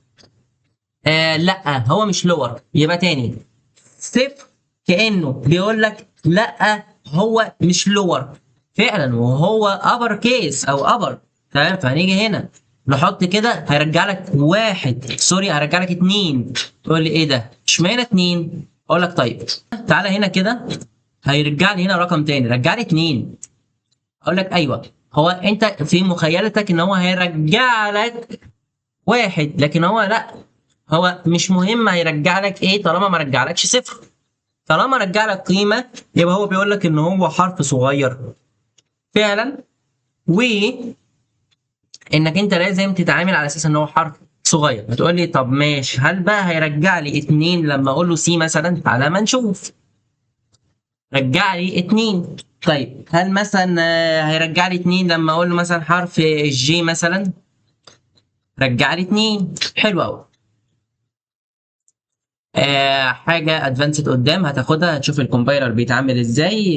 S1: لا هو مش لور. يبقى تاني، صفر كأنه بيقول لك لا هو مش لور فعلا، وهو ابر كيس او ابر. تمام. فهنيجي هنا نحط كده هيرجع لك واحد، سوري هيرجع لك اتنين. تقول لي ايه ده اشمعنى اتنين؟ اقول لك طيب تعالى هنا كده، هيرجع لي هنا رقم تاني، رجع لي اتنين. اقول لك ايوه، هو انت في مخيلتك ان هو هيرجع لك واحد، لكن هو لا، هو مش مهم هيرجع لك ايه طالما ما رجعلكش صفر. طالما رجع لك قيمه يبقى هو بيقول لك ان هو حرف صغير فعلا. وانك انت لازم تتعامل على اساس ان هو حرف صغير. هتقول لي طب ماشي، هل بقى هيرجع لي 2 لما اقول له سي مثلا؟ على ما نشوف. رجع لي 2. طيب هل مثلا هيرجع لي 2 لما اقول له مثلا حرف الجي مثلا؟ رجع لي 2. حلو قوي. حاجه ادفانسد قدام هتاخدها، هتشوف الكومبايلر بيتعامل ازاي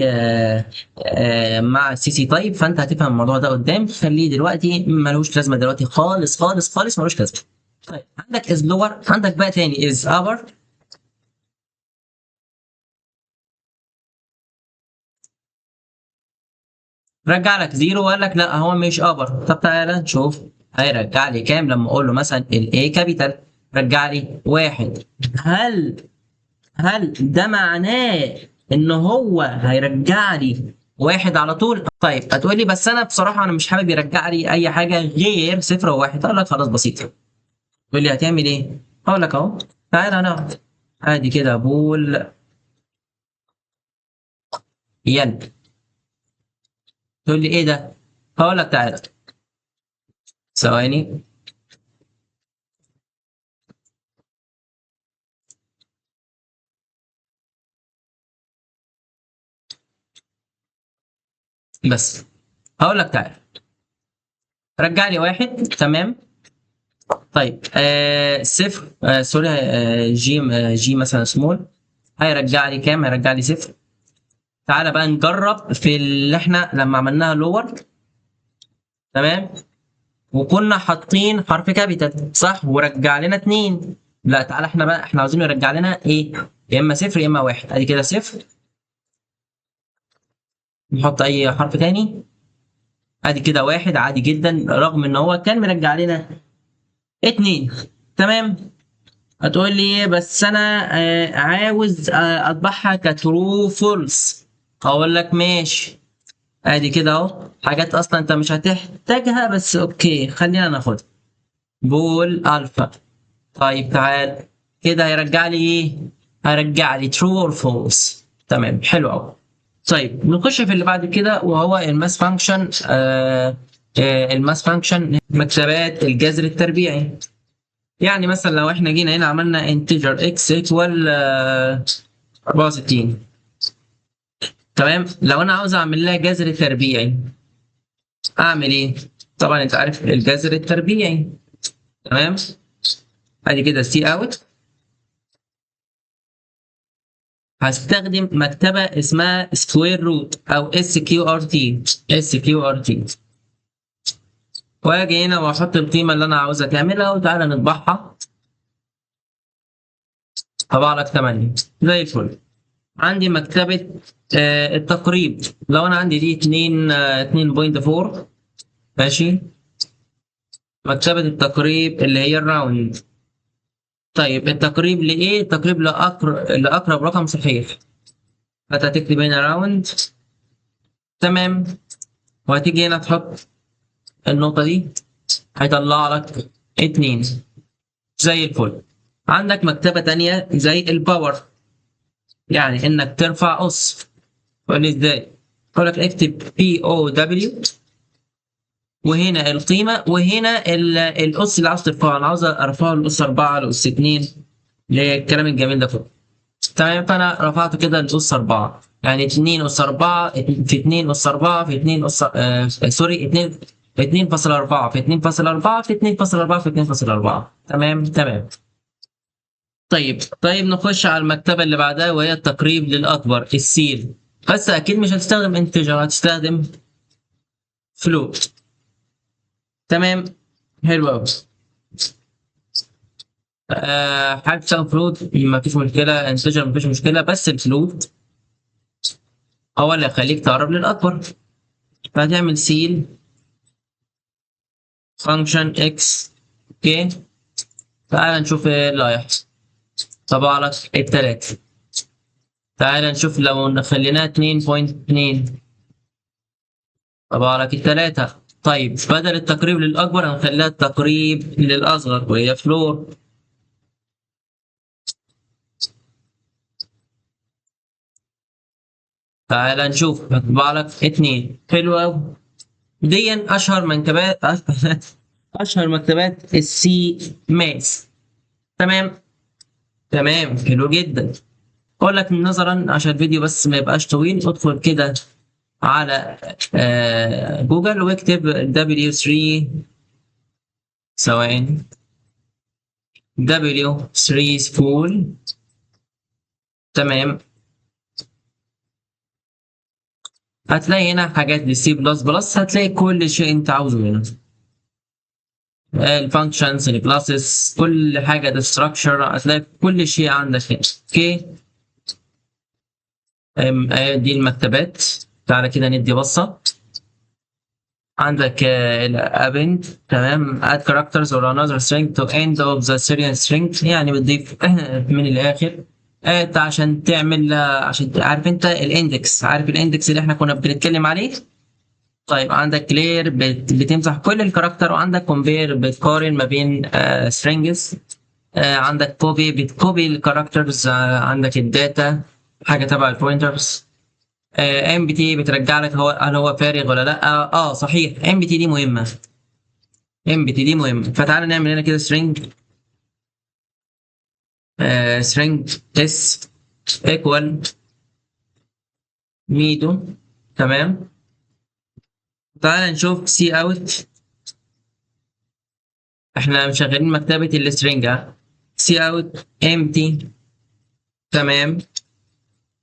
S1: مع السي سي تايب، فانت هتفهم الموضوع ده قدام. خليه دلوقتي ملوش لازمه دلوقتي خالص خالص خالص، ملوش لازمه. طيب عندك از لور، عندك بقى تاني از ابر. رجع لك زيرو وقال لك لا هو مش ابر. طب تعالى نشوف هيرجع لي كام لما اقول له مثلا الاي كابيتال. رجع لي 1. هل ده معناه ان هو هيرجع لي 1 على طول؟ طيب هتقول لي بس انا بصراحه انا مش حابب يرجع لي اي حاجه غير 0 و1. اقول لك خلاص بسيط. تقول لي هتعمل ايه؟ اقول لك اهو، تعالى نقعد عادي كده بول ين. تقول لي ايه ده؟ هقول لك تعالى ثواني. بس هقول لك تعالى رجع لي 1. تمام. طيب صفر سوري جي جي مثلا سمول. هيرجع لي كام؟ هيرجع لي 0. تعالى بقى نجرب في اللي احنا لما عملناها لور. تمام. وكنا حاطين حرف كابيتال صح، ورجع لنا 2. لا تعالى احنا بقى احنا عاوزين يرجع لنا ايه؟ يا اما 0 يا اما 1. ادي كده 0. نحط اي حرف تاني. ادي كده 1 عادي جدا، رغم ان هو كان مرجع لنا 2. تمام. هتقول لي ايه بس انا عاوز اطبعها كترو فولس. اقول لك ماشي. ادي كده اهو حاجات اصلا انت مش هتحتاجها، بس اوكي خلينا ناخدها. بول الفا. طيب تعال كده هيرجع لي ايه؟ هيرجع لي ترو اور فولس. تمام حلو قوي. طيب نخش في اللي بعد كده وهو الماس فانكشن. الماس فانكشن مكتبات الجذر التربيعي. يعني مثلا لو احنا جينا هنا عملنا انتجر اكس ايكوال 64. تمام. لو انا عاوز اعمل لها جذر تربيعي اعمل ايه؟ طبعا انت عارف الجذر التربيعي. تمام. ادي كده سي اوت. هستخدم مكتبه اسمها سكوير روت او اس كيو ار تي. اس كيو ار تي. واجي هنا واحط القيمه اللي انا عاوزها تعملها، وتعالى نطبعها. طبع لك 8 زي الفل. عندي مكتبه التقريب. لو انا عندي دي 2 2.4. ماشي. مكتبه التقريب اللي هي الراوند. طيب التقريب لايه؟ التقريب لاقرب رقم صحيح. فانت هتكتب هنا راوند. تمام. وهتيجي هنا تحط النقطة دي، هيطلع لك 2 زي الفل. عندك مكتبة تانية زي الباور، يعني انك ترفع اس. تقول لي ازاي؟ اقول لك اكتب بي او دبليو، وهنا القيمة، وهنا الاس اللي عاوز ترفعه. انا عاوز ارفعه الاس 4 الاس 2 للكلام الجميل ده كله. تمام. فانا رفعته كده لاس 4، يعني 2 اس 4 في 2 اس 4 في 2 اس سوري 2 2.4 في 2.4 في 2.4 في 2.4. تمام تمام. طيب نخش على المكتبه اللي بعدها وهي التقريب للاكبر السيل. بس اكيد مش هتستخدم انتجر، هتستخدم فلوت. تمام. حلو قوي. حابب تستخدم فلوت ما فيش مشكله، انتجر ما فيش مشكله، بس الفلوت هو اللي هيخليك تقرب للاكبر. فهتعمل سيل فانكشن اكس. اوكي. تعال نشوف ايه اللي هيحصل. طبع لك التلاتة. تعال نشوف لو خليناها 2.2. طبع لك التلاتة. طيب بدل التقريب للأكبر هنخليها التقريب للأصغر وهي فلور. تعال نشوف هطبع لك 2. حلو أوي. دي اشهر مكتبات اشهر مكتبات السي ماس. تمام. تمام، حلو جدا. اقول لك نظرا عشان الفيديو بس ما يبقاش طويل، ادخل كده على جوجل واكتب W3، ثواني، W3 سكول. تمام. هتلاقي هنا حاجات للسي بلس بلس، هتلاقي كل شيء انت عاوزه هنا. الفانكشنز، الكلاسز، كل حاجه، الستراكشر، هتلاقي كل شيء عندك هنا. اوكي. دي المكتبات. تعالى كده ندي بصه. عندك الابند. تمام. add characters or another string to end of the serial string، يعني بتضيف من الاخر عشان تعمل عشان عارف انت الاندكس، عارف الاندكس اللي احنا كنا بنتكلم عليه. طيب عندك كلير بتمسح كل الكاركتر، وعندك كومبير بتقارن ما بين سترينجز. عندك كوبي بتكوبي الكاركترز، عندك الداتا، حاجه تبع البوينترز. ام بي تي بترجع لك هل هو فارغ ولا لا. صحيح، ام بي تي دي مهمه. ام بي تي دي مهمه. فتعالى نعمل هنا كده string اس ايكوال ميدو. تمام. تعالى نشوف سي اوت. احنا مشغلين مكتبه السترنج. سي اوت امتي. تمام.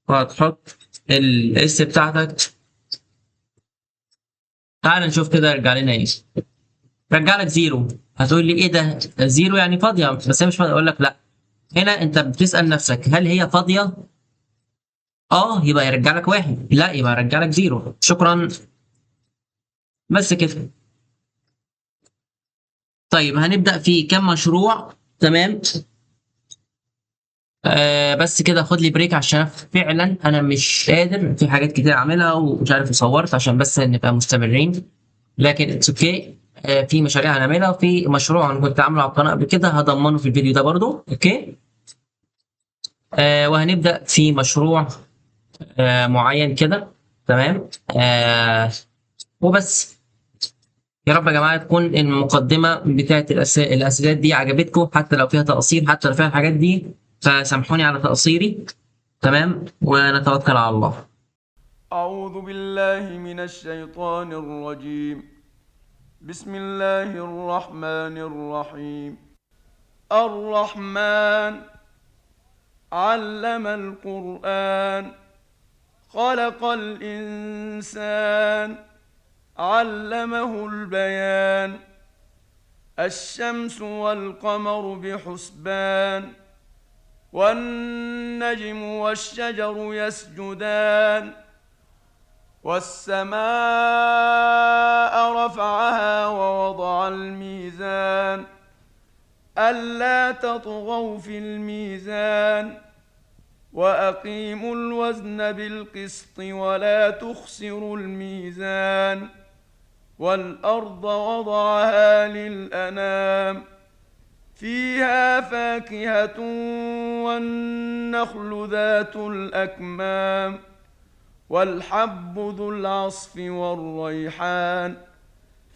S1: وهتحط الاس بتاعتك. تعال نشوف كده يرجع لنا ايه. رجع لك زيرو. هتقول لي ايه ده؟ زيرو يعني فاضيه، بس هي مش فاضيه. اقول لك لا. هنا انت بتسال نفسك هل هي فاضيه؟ يبقى يرجع لك واحد، لا يبقى يرجع لك زيرو. شكرا. بس كده. طيب هنبدا في كام مشروع. تمام. بس كده خد لي بريك، عشان فعلا انا مش قادر، في حاجات كتير اعملها ومش عارف صورت عشان بس نبقى مستمرين. لكن اتس اوكي. في مشاريع هنعملها، وفي مشروع انا كنت عامله على القناه قبل كده هضمنه في الفيديو ده برضو. اوكي. وهنبدا في مشروع معين كده. تمام. وبس. يا رب يا جماعه تكون المقدمه بتاعت الاساسيات دي عجبتكم، حتى لو فيها تقصير، حتى لو فيها الحاجات دي فسامحوني على تقصيري. تمام، ونتوكل على الله.
S2: أعوذ بالله من الشيطان الرجيم. بسم الله الرحمن الرحيم. الرحمن علم القرآن، خلق الإنسان، علمه البيان. الشمس والقمر بحسبان، والنجم والشجر يسجدان. والسماء رفعها ووضع الميزان، ألا تطغوا في الميزان، وأقيموا الوزن بالقسط ولا تخسروا الميزان. والأرض وضعها للأنام، فيها فاكهة والنخل ذات الأكمام، والحب ذو العصف والريحان.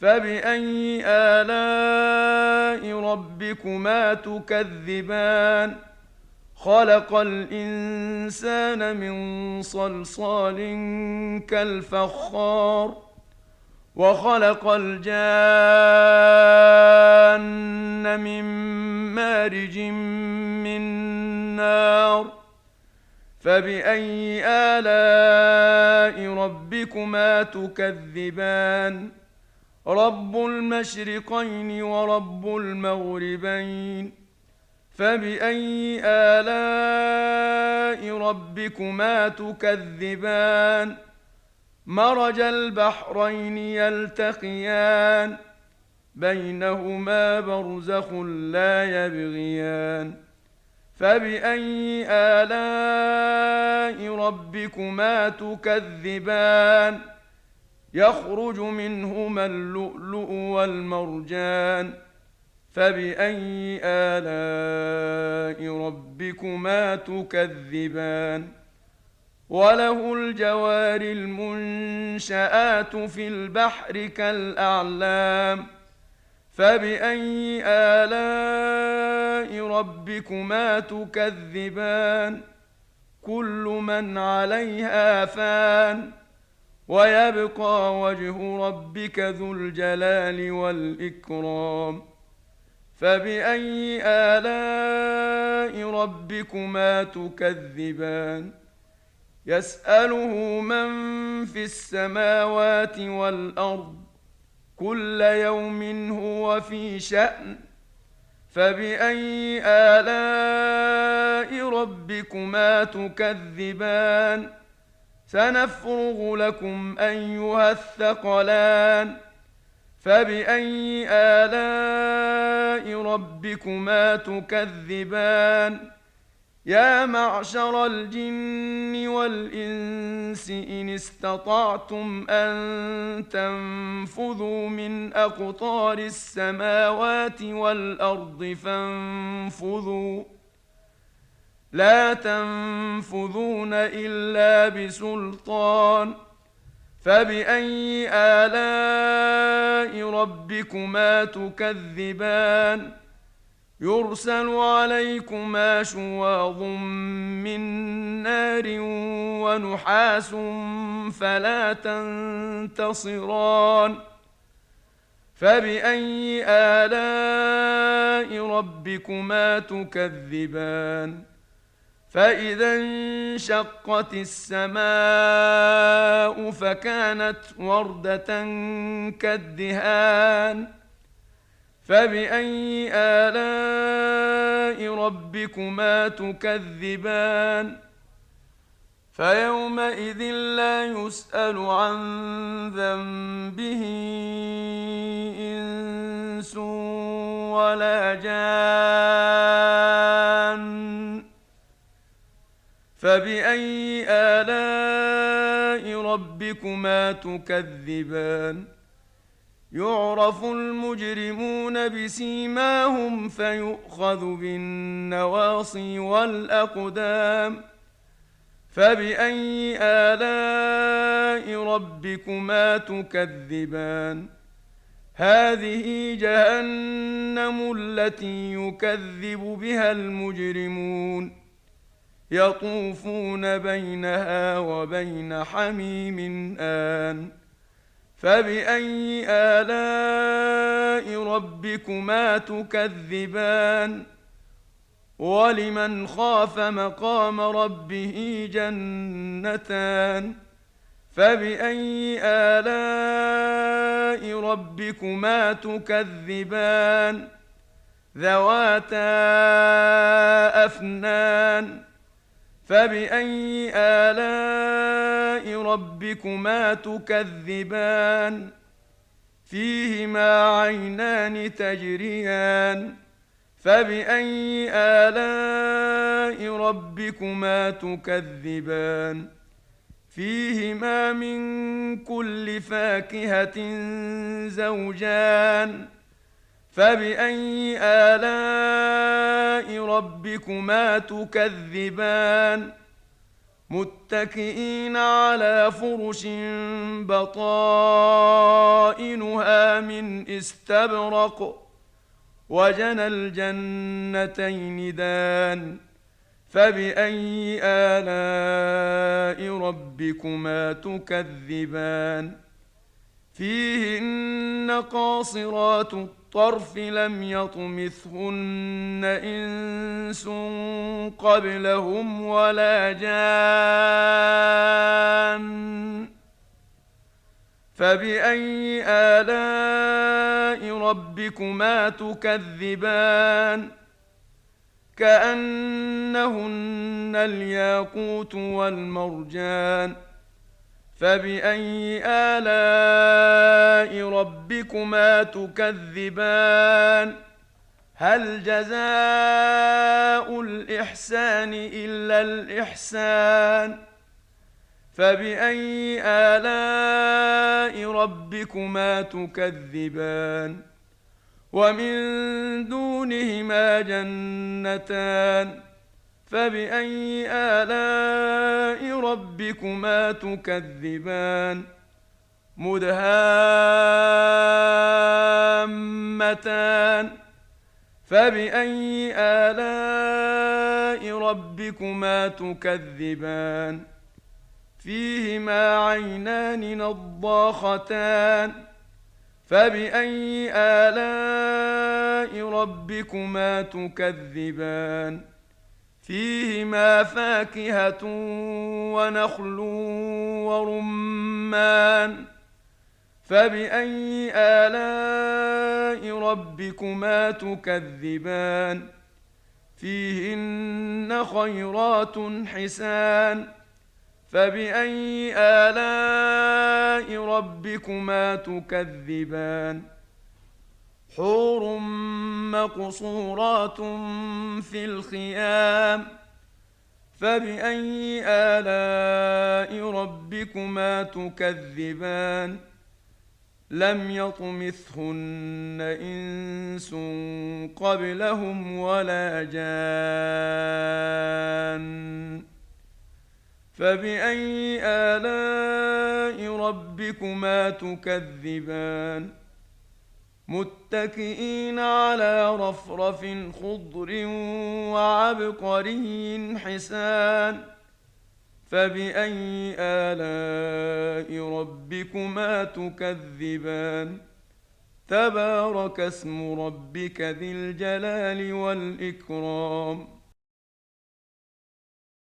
S2: فبأي آلاء ربكما تكذبان؟ خلق الإنسان من صلصال كالفخار، وخلق الجان من مارج من نار. فبأي آلاء ربكما تكذبان؟ رب المشرقين ورب المغربين. فبأي آلاء ربكما تكذبان؟ مرج البحرين يلتقيان، بينهما برزخ لا يبغيان. فبأي آلاء ربكما تكذبان؟ يخرج منهما اللؤلؤ والمرجان. فبأي آلاء ربكما تكذبان؟ وله الجوار المنشآت في البحر كالأعلام فبأي آلاء ربكما تكذبان كل من عليها فان ويبقى وجه ربك ذو الجلال والإكرام فبأي آلاء ربكما تكذبان يسأله من في السماوات والأرض كل يوم هو في شأن فبأي آلاء ربكما تكذبان سنفرغ لكم أيها الثقلان فبأي آلاء ربكما تكذبان يا معشر الجن والإنس إن استطعتم أن تنفذوا من أقطار السماوات والأرض فانفذوا لا تنفذون إلا بسلطان فبأي آلاء ربكما تكذبان يرسل عليكما شواظ من نار ونحاس فلا تنتصران فبأي آلاء ربكما تكذبان فإذا انشقت السماء فكانت وردة كالدهان فبأي آلاء ربكما تكذبان فيومئذ لا يسأل عن ذنبه إنس ولا جان فبأي آلاء ربكما تكذبان يعرف المجرمون بسيماهم فيؤخذ بالنواصي والأقدام فبأي آلاء ربكما تكذبان هذه جهنم التي يكذب بها المجرمون يطوفون بينها وبين حميم آن فبأي آلاء ربكما تكذبان ولمن خاف مقام ربه جنتان فبأي آلاء ربكما تكذبان ذواتا أفنان فبأي آلاء ربكما تكذبان فيهما عينان تجريان فبأي آلاء ربكما تكذبان فيهما من كل فاكهة زوجان فبأي آلاء ربكما تكذبان متكئين على فرش بطائنها من استبرق وجنى الجنتين دان فبأي آلاء ربكما تكذبان فيهن قاصرات الطرف لم يطمثهن إنس قبلهم ولا جان فبأي آلاء ربكما تكذبان كأنهن الياقوت والمرجان فبأي آلاء ربكما تكذبان هل جزاء الإحسان إلا الإحسان فبأي آلاء ربكما تكذبان ومن دونهما جنتان فبأي آلاء ربكما تكذبان مدهامتان فبأي آلاء ربكما تكذبان فيهما عينان نضاختان فبأي آلاء ربكما تكذبان فيهما فاكهة ونخل ورمان فبأي آلاء ربكما تكذبان فيهن خيرات حسان فبأي آلاء ربكما تكذبان حور مقصورات في الخيام فبأي آلاء ربكما تكذبان لم يطمثهن إنس قبلهم ولا جان فبأي آلاء ربكما تكذبان متكئين على رفرف خضر وعبقري حسان فبأي آلاء ربكما تكذبان تبارك اسم ربك ذي الجلال والإكرام